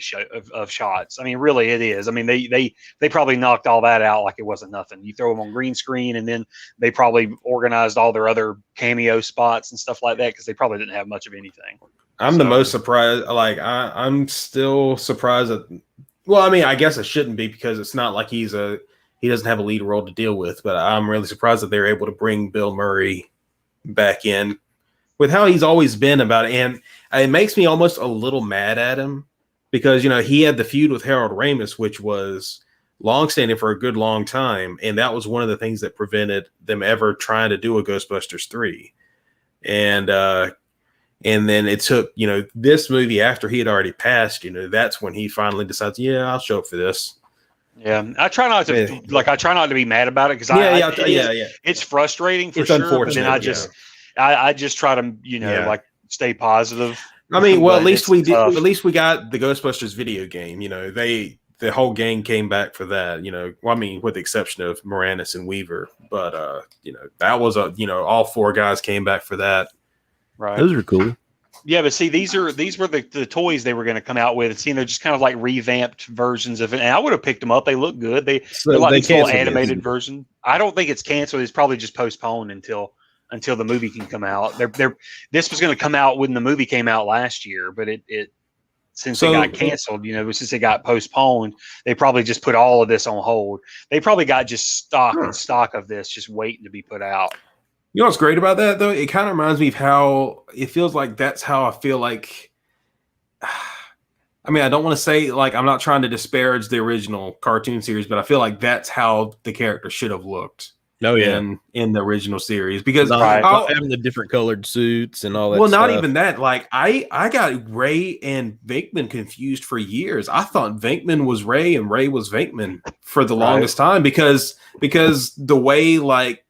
of shots. I mean, really, it is. I mean, they probably knocked all that out like it wasn't nothing. You throw them on green screen, and then they probably organized all their other cameo spots and stuff like that because they probably didn't have much of anything. I'm the most surprised. Like I'm still surprised that. Well, I mean, I guess it shouldn't be because it's not like he doesn't have a lead role to deal with. But I'm really surprised that they're able to bring Bill Murray back in. With how he's always been about it. And it makes me almost a little mad at him because, he had the feud with Harold Ramis, which was longstanding for a good long time. And that was one of the things that prevented them ever trying to do a Ghostbusters 3. And then it took, this movie after he had already passed, that's when he finally decides, I'll show up for this. Yeah, I try not to be mad about it because it's frustrating for sure. Unfortunate, but then I just try to, like stay positive. I mean, well, at least we got the Ghostbusters video game. The whole gang came back for that. Well, I mean, with the exception of Moranis and Weaver, but that was all 4 guys came back for that. Right, those are cool. Yeah, but see, these were the toys they were going to come out with. They're just kind of like revamped versions of it. And I would have picked them up. They look good. They're like this little animated version. I don't think it's canceled. It's probably just postponed until the movie can come out. This was going to come out when the movie came out last year, but since it got canceled, since it got postponed, they probably just put all of this on hold. They probably got just stock of this just waiting to be put out. You know what's great about that though? It kind of reminds me of how it feels like. That's how I feel like. I mean, I don't want to say like I'm not trying to disparage the original cartoon series, but I feel like that's how the character should have looked. Oh yeah, in the original series because having the different colored suits and all that. Well, stuff. Not even that. Like I got Ray and Venkman confused for years. I thought Venkman was Ray and Ray was Venkman for the longest time because the way like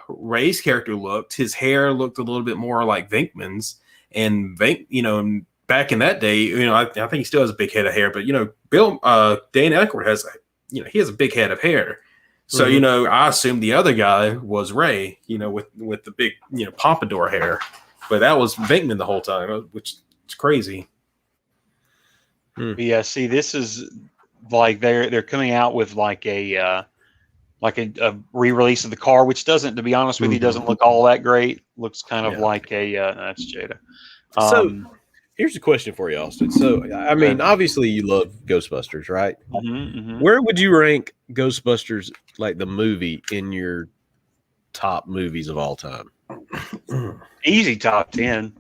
Ray's character looked, his hair looked a little bit more like Venkman's, and back in that day, I think he still has a big head of hair, but Dan Aykroyd has he has a big head of hair. So, I assumed the other guy was Ray, with the big, pompadour hair. But that was Venkman the whole time, which is crazy. Yeah, see, this is like they're coming out with like a re-release of the car, which doesn't, to be honest with you, doesn't look all that great. Looks kind of like that's Jada. So here's a question for you, Austin. So, I mean, obviously you love Ghostbusters, right? Mm-hmm. Where would you rank Ghostbusters, like the movie, in your top movies of all time? Easy top 10.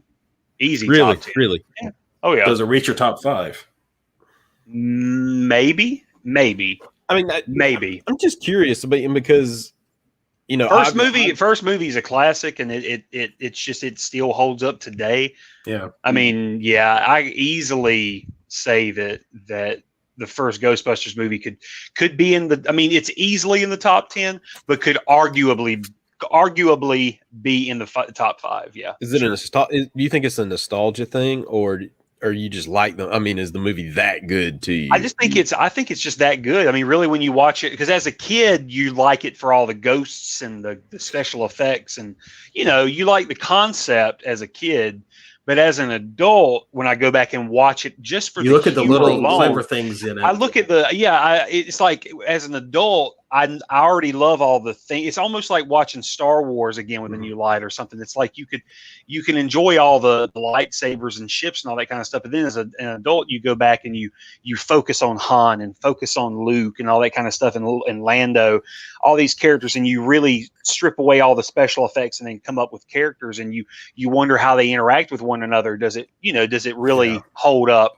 Easy really, top 10. Really? Yeah. Oh, yeah. Does it reach your top 5? Maybe. I mean, maybe. I'm just curious because you know, First movie is a classic, and it still holds up today. Yeah. I mean, yeah, I easily say that the first Ghostbusters movie could be in the. I mean, it's easily in the top 10, but could arguably be in the top 5. Yeah. Is it do you think it's a nostalgia thing, or you just like them? I mean, is the movie that good to you? I think it's just that good. I mean, really, when you watch it, because as a kid, you like it for all the ghosts and the special effects, and you like the concept as a kid. But as an adult, when I go back and watch it, just for you look at the little clever alone, things in it. I look at it's like as an adult, I already love all the things. It's almost like watching Star Wars again with a new light or something. It's like you can enjoy all the lightsabers and ships and all that kind of stuff. But then as an adult, you go back and you focus on Han and focus on Luke and all that kind of stuff, and Lando, all these characters, and you really strip away all the special effects and then come up with characters, and you wonder how they interact with one another. Does it really hold up?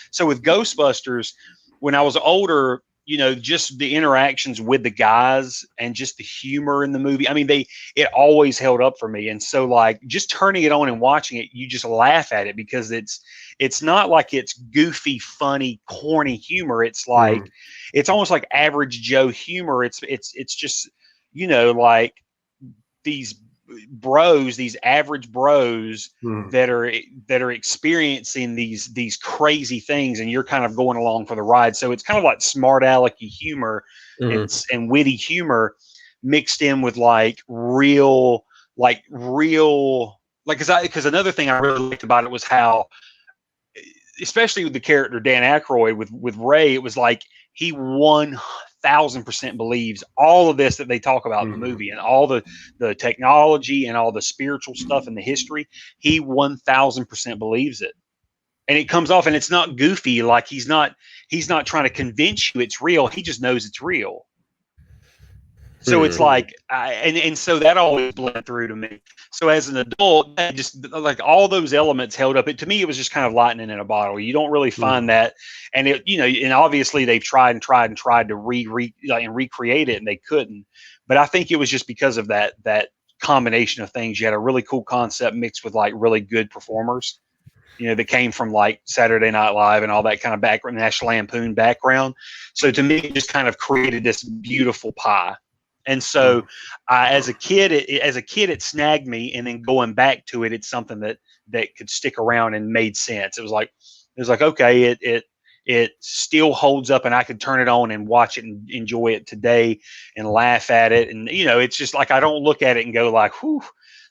So with Ghostbusters, when I was older, just the interactions with the guys and just the humor in the movie. I mean, it always held up for me. And so like just turning it on and watching it, you just laugh at it because it's not like it's goofy, funny, corny humor. It's like, it's almost like average Joe humor. It's just, like these average bros that are experiencing these crazy things, and you're kind of going along for the ride. So it's kind of like smart alecky humor and witty humor mixed in with real because another thing I really liked about it was how, especially with the character Dan Aykroyd with Ray, it was like he 1,000% believes all of this that they talk about in the movie, and all the technology and all the spiritual stuff and the history. He 1,000% believes it, and it comes off, and it's not goofy. Like he's not trying to convince you it's real. He just knows it's real. So it's like, and so that always bled through to me. So as an adult, just like all those elements held up. To me, it was just kind of lightning in a bottle. You don't really find that, and and obviously they've tried to recreate it, and they couldn't. But I think it was just because of that combination of things. You had a really cool concept mixed with really good performers, that came from Saturday Night Live and all that kind of background, National Lampoon background. So to me, it just kind of created this beautiful pie. And so, as a kid, it snagged me, and then going back to it, it's something that could stick around and made sense. It was like, okay, it still holds up, and I could turn it on and watch it and enjoy it today and laugh at it. And it's just like I don't look at it and go whew.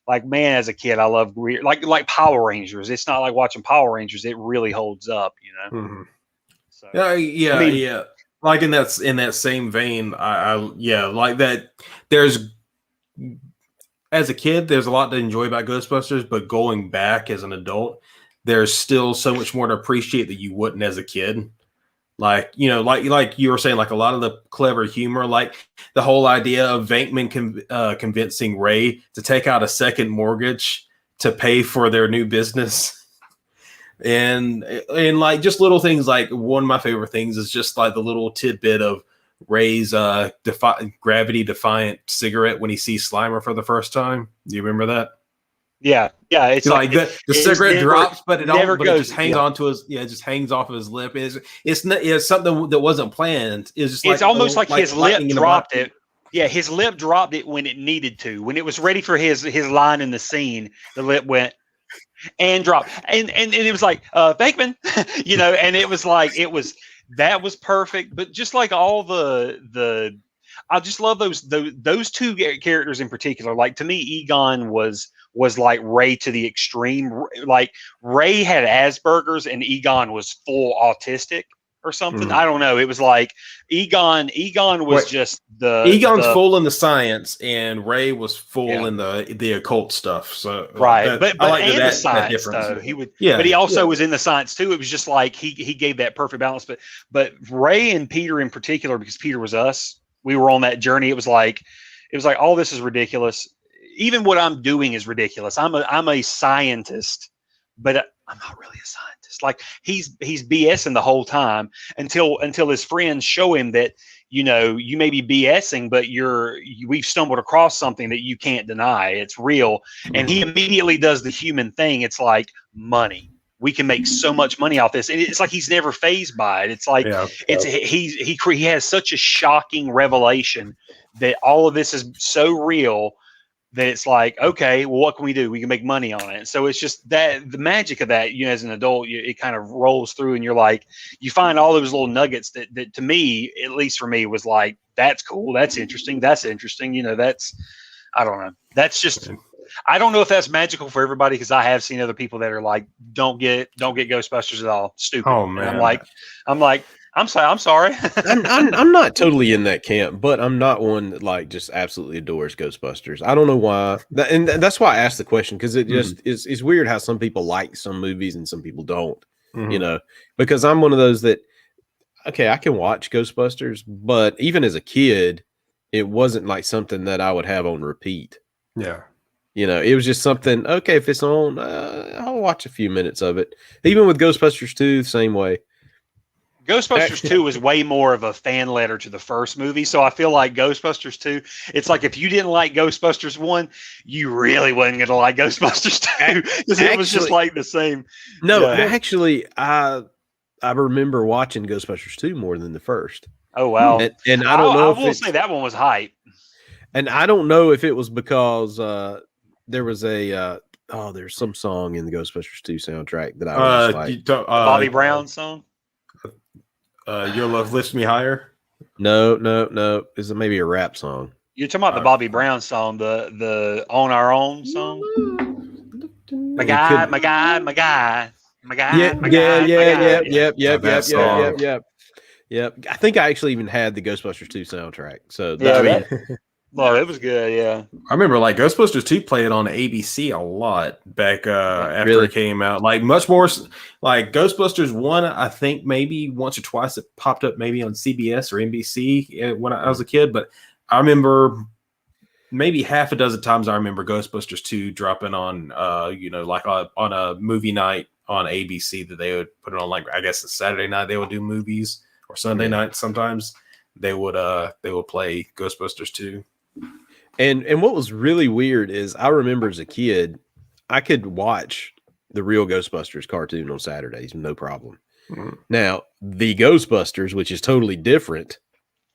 Like, man, as a kid, I love like Power Rangers. It's not like watching Power Rangers. It really holds up, So, yeah. Like in that same vein, I like that. There's, as a kid, there's a lot to enjoy about Ghostbusters, but going back as an adult, there's still so much more to appreciate that you wouldn't as a kid. Like you were saying, like a lot of the clever humor, like the whole idea of Venkman convincing Ray to take out a second mortgage to pay for their new business. And like just little things, like one of my favorite things is just like the little tidbit of Ray's gravity defiant cigarette when he sees Slimer for the first time. Do you remember that? Yeah. It's like the cigarette drops, but it just hangs onto his. Yeah, it just hangs off of his lip. It's something that wasn't planned. It's almost like his lip dropped it. Yeah, his lip dropped it when it needed to. When it was ready for his line in the scene, the lip went and dropped, and it was like Venkman, and it was like that was perfect. But just like all the I just love those two characters in particular. Like to me, Egon was like Ray to the extreme. Like Ray had Asperger's and Egon was full autistic or something. I don't know. It was like Egon was just Egon's full in the science, and Ray was full in the occult stuff. So right, but I like the science though. He would, but he also was in the science too. It was just like he gave that perfect balance. But Ray and Peter in particular, because Peter was us, we were on that journey. It was like all this is ridiculous. Even what I'm doing is ridiculous. I'm a scientist, but I'm not really a scientist. Like he's BSing the whole time until his friends show him that you may be BSing, but we've stumbled across something that you can't deny. It's real. And he immediately does the human thing. It's like money. We can make so much money off this. And it's like he's never fazed by it. It's like he has such a shocking revelation that all of this is so real that it's like, okay, well, what can we do? We can make money on it. So it's just that the magic of that, as an adult, it kind of rolls through, and you're like, you find all those little nuggets that to me, at least for me, was like, that's cool. That's interesting. That's interesting. I don't know. That's just, I don't know if that's magical for everybody, because I have seen other people that are like, don't get Ghostbusters at all. Stupid. Oh man. And I'm like, I'm sorry. I'm not totally in that camp, but I'm not one that like just absolutely adores Ghostbusters. I don't know why, and that's why I asked the question, because it just is weird how some people like some movies and some people don't. Because I'm one of those that, okay, I can watch Ghostbusters, but even as a kid, it wasn't like something that I would have on repeat. Yeah. It was just something, okay, if it's on, I'll watch a few minutes of it. Even with Ghostbusters 2, same way. Ghostbusters 2 was way more of a fan letter to the first movie. So I feel like Ghostbusters 2, it's like if you didn't like Ghostbusters 1, you really wasn't going to like Ghostbusters 2, because it was just like the same. No, actually, I remember watching Ghostbusters 2 more than the first. Oh, wow. And I don't know. I will say that one was hype. And I don't know if it was because there was there's some song in the Ghostbusters 2 soundtrack that I was like. Bobby Brown song? Your Love Lifts Me Higher? No. Is it maybe a rap song? You're talking about the Bobby Brown song, the On Our Own song? My guy. Yep. I think I actually even had the Ghostbusters 2 soundtrack. So well, it was good, yeah. I remember like Ghostbusters 2 played on ABC a lot back after it came out. Like much more like Ghostbusters 1, I think maybe once or twice it popped up maybe on CBS or NBC when I was a kid. But I remember maybe half a dozen times I remember Ghostbusters 2 dropping on, like on a movie night on ABC that they would put it on, like, I guess a Saturday night they would do movies, or Sunday night sometimes they would play Ghostbusters 2. And what was really weird is I remember as a kid, I could watch the real Ghostbusters cartoon on Saturdays, no problem. Mm-hmm. Now, the Ghostbusters, which is totally different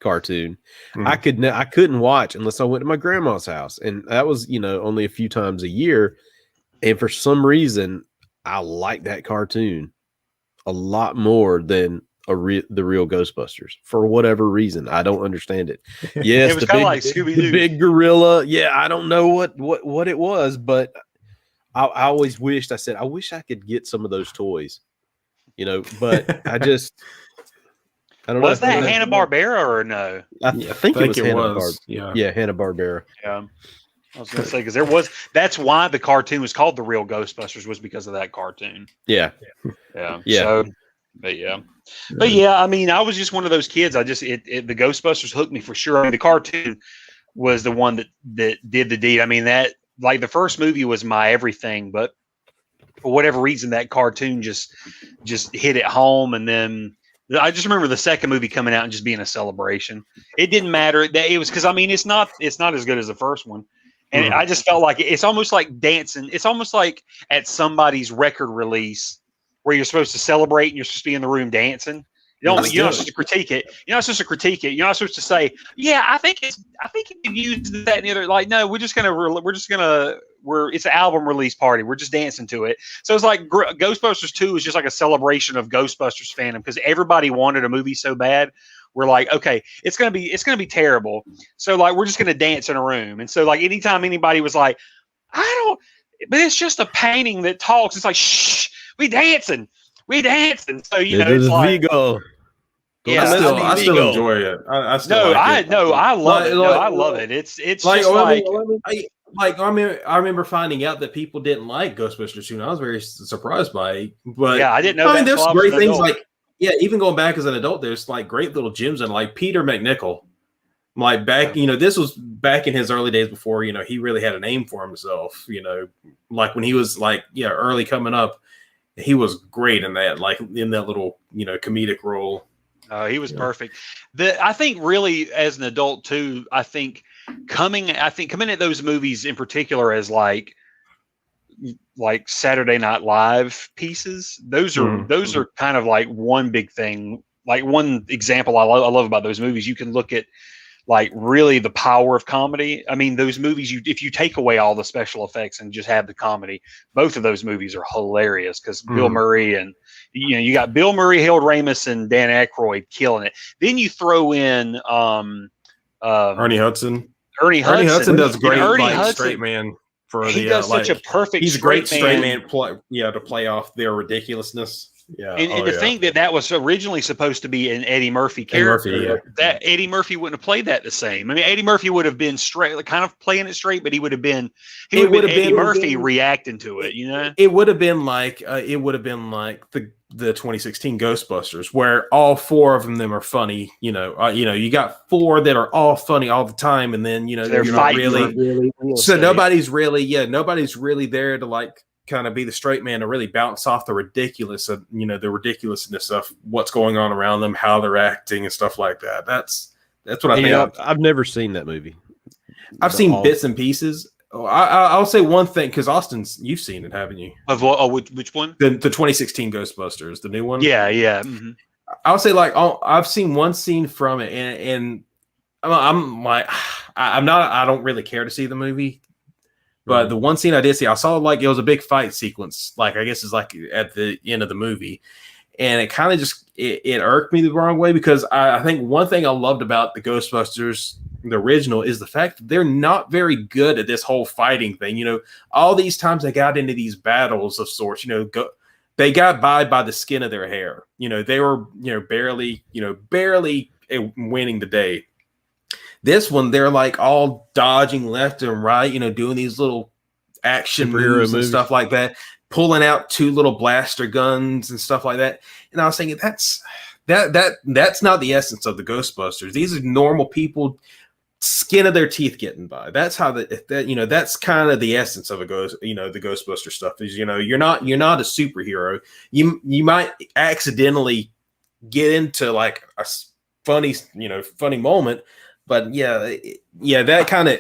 cartoon, I couldn't watch unless I went to my grandma's house, and that was only a few times a year. And for some reason, I like that cartoon a lot more than the real Ghostbusters, for whatever reason. I don't understand it. Yes, it was kind of like Scooby-Doo. The big gorilla. Yeah, I don't know what it was, but I always wished, I wish I could get some of those toys, but I don't know. Was that Hanna-Barbera or no? I think it was Hanna-Barbera. Yeah, Hanna-Barbera. Yeah. I was going to say, because that's why the cartoon was called The Real Ghostbusters, was because of that cartoon. Yeah. So, but yeah, I mean, I was just one of those kids. The Ghostbusters hooked me for sure. I mean, the cartoon was the one that did the deed. I mean, that, like, the first movie was my everything, but for whatever reason, that cartoon just hit it home. And then I just remember the second movie coming out and just being a celebration. It didn't matter that it was, because I mean, it's not as good as the first one. And I just felt like it's almost like dancing. It's almost like at somebody's record release where you're supposed to celebrate and you're supposed to be in the room dancing. You're not supposed to critique it. You're not supposed to critique it. You're not supposed to say, "Yeah, I think it can use that and the other." Like, no, it's an album release party. We're just dancing to it. So it's like Ghostbusters 2 is just like a celebration of Ghostbusters fandom, because everybody wanted a movie so bad. We're like, okay, it's gonna be terrible. So like, we're just gonna dance in a room. And so like, anytime anybody was like, but it's just a painting that talks. It's like, shh, we dancing. So it's like, Vigo. Yeah, I still enjoy it. I love it. It's like, just I remember finding out that people didn't like Ghostbusters 2, and I was very surprised by it. But yeah, I didn't know. I mean, there's great things like. Yeah, even going back as an adult, there's like great little gems in, like Peter McNichol. Like back, this was back in his early days before, he really had a name for himself, like when he was like, early coming up, he was great in that, like in that little, comedic role. He was perfect. I think really as an adult too. I think coming at those movies in particular as like Saturday Night Live pieces. Those are kind of like one big thing. Like one example I love about those movies. You can look at like really the power of comedy. I mean, those movies, if you take away all the special effects and just have the comedy, both of those movies are hilarious because Bill Murray and you got Bill Murray, Harold Ramis, and Dan Aykroyd killing it. Then you throw in Ernie Hudson. Ernie Hudson does great Hudson, straight man. He does such a perfect. He's a great straight man. To play off their ridiculousness. Yeah, and to think that was originally supposed to be an Eddie Murphy character, that Eddie Murphy wouldn't have played that the same. I mean, Eddie Murphy would have been straight, kind of playing it straight, but he would have been Eddie Murphy reacting to it. You know, it would have been like the 2016 Ghostbusters, where all four of them are funny. You got four that are all funny all the time, and then they're not really. So nobody's really there to like kind of be the straight man to really bounce off the ridiculousness of what's going on around them, how they're acting and stuff like that. That's what I think. I've never seen that movie. I've seen bits and pieces. I'll say one thing, because Austin's, you've seen it, haven't you? Of what? Oh, which one? The 2016 Ghostbusters, the new one. Yeah. Mm-hmm. I'll say I've seen one scene from it, and I'm like, I don't really care to see the movie. But the one scene I did see, I saw like it was a big fight sequence, like I guess it's like at the end of the movie, and it kind of just it irked me the wrong way, because I think one thing I loved about the Ghostbusters, the original, is the fact that they're not very good at this whole fighting thing. All these times they got into these battles of sorts, they got by the skin of their hair. They were barely winning the day. This one, they're like all dodging left and right, doing these little action moves and stuff like that, pulling out two little blaster guns and stuff like that. And I was thinking, that's not the essence of the Ghostbusters. These are normal people, skin of their teeth getting by. That's how that's kind of the essence of the Ghostbuster stuff is, you're not a superhero. You might accidentally get into like a funny moment. But that kind of,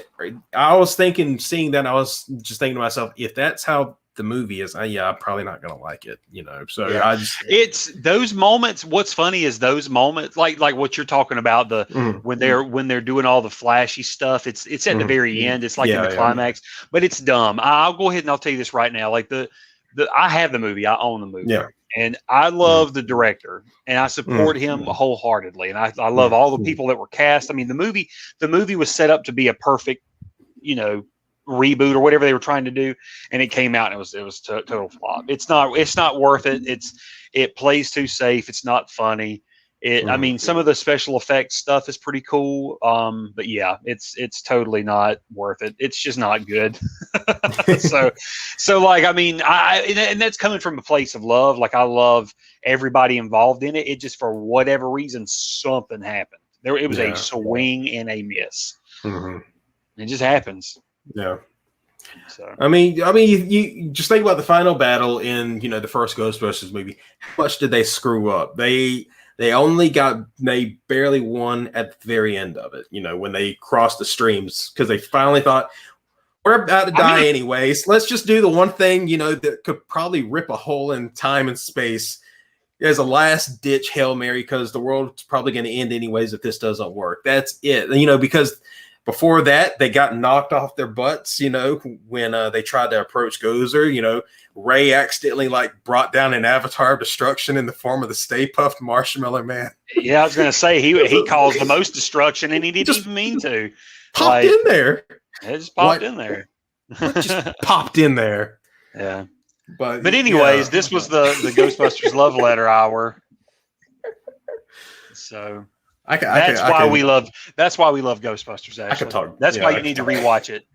I was thinking, seeing that, I was just thinking to myself, if that's how the movie is, I'm probably not going to like it, So it's those moments. What's funny is those moments, like what you're talking about, when they're doing all the flashy stuff. It's at the very end. It's like in the climax, but it's dumb. I'll go ahead and I'll tell you this right now. Like I have the movie. I own the movie. Yeah. And I love the director, and I support him wholeheartedly. And I love all the people that were cast. I mean, the movie was set up to be a perfect, reboot or whatever they were trying to do, and it came out and it was total flop. It's not worth it. It plays too safe. It's not funny. I mean, some of the special effects stuff is pretty cool. But yeah, it's totally not worth it. It's just not good. So like, I mean, and that's coming from a place of love. Like I love everybody involved in it. It just, for whatever reason, something happened. It was a swing and a miss. Mm-hmm. It just happens. Yeah. So I mean, you just think about the final battle in the first Ghostbusters movie. How much did they screw up? They barely won at the very end of it, when they crossed the streams, because they finally thought, we're about to die anyways. Let's just do the one thing, that could probably rip a hole in time and space as a last ditch Hail Mary, because the world's probably going to end anyways if this doesn't work. That's it. Because before that, they got knocked off their butts, when they tried to approach Gozer. Ray accidentally brought down an avatar of destruction in the form of the Stay Puft Marshmallow Man. Yeah, I was going to say he caused the most destruction, and he didn't even mean to. Popped in there. It just popped in there. Just popped in there. Yeah. But anyways, this was the Ghostbusters love letter hour. So that's why we love Ghostbusters. Actually, that's why you need to rewatch it.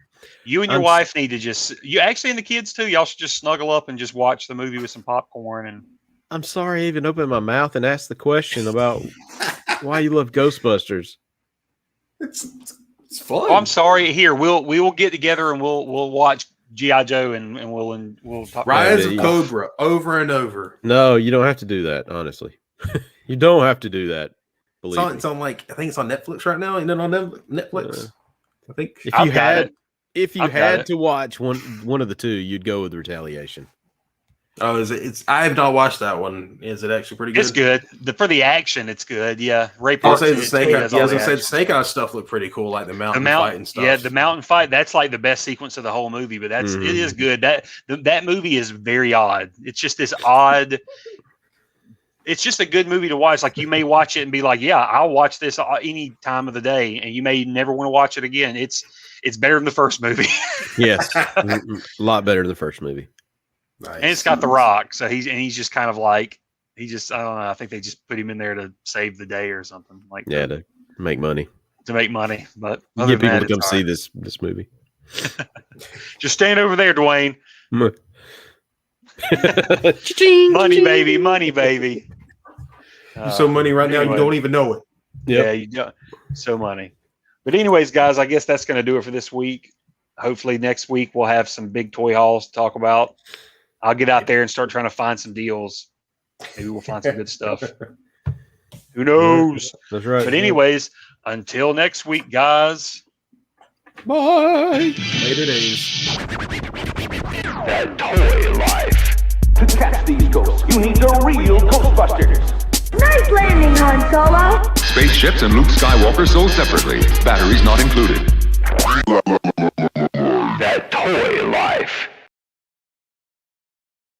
You and your wife need to you actually, and the kids too. Y'all should just snuggle up and just watch the movie with some popcorn. And I'm sorry I even opened my mouth and asked the question about why you love Ghostbusters. It's fun. Oh, I'm sorry. Here, we will get together and we'll watch G.I. Joe and we'll talk. Rise of Cobra over and over. No, you don't have to do that. Honestly, you don't have to do that. Believe me. It's on like I think it's on Netflix right now. Isn't it on Netflix? I think. If I've you got had it. if you I've got had it. to watch one of the two, you'd go with Retaliation. Oh, is it? It's I have not watched that one. Is it actually pretty good? It's good. For the action, it's good. Yeah, Ray I was Park's saying in the it, snake. too. Yeah, Does I all was the gonna say the action. snake eye stuff looked pretty cool, like the mountain The fight and stuff. Yeah, the mountain fight. That's like the best sequence of the whole movie. But it is good. That movie is very odd. It's just this odd. It's just a good movie to watch. Like you may watch it and be like, "Yeah, I'll watch this any time of the day," and you may never want to watch it again. It's better than the first movie, Yes, a lot better than the first movie. Nice. and it's got The Rock. So he's just kind of like I don't know. I think they just put him in there to save the day or something like Yeah, to make money. to make money. But other Get than people that, to come it's see all right. this movie. Just stand over there, Dwayne. Cha-ching, Money, cha-ching. baby, money, baby. You're so money right now, anyway. you don't even know it. Yep. Yeah, you don't. So money. But anyways, guys, I guess that's going to do it for this week. Hopefully next week we'll have some big toy hauls to talk about. I'll get out there and start trying to find some deals. Maybe we'll find some good stuff. Who knows? That's right. But anyways, until next week, guys. Bye. Later days. The toy life. To catch these ghosts, you need the real Ghostbusters. Nice landing, Han Solo. Spaceships and Luke Skywalker sold separately. Batteries not included.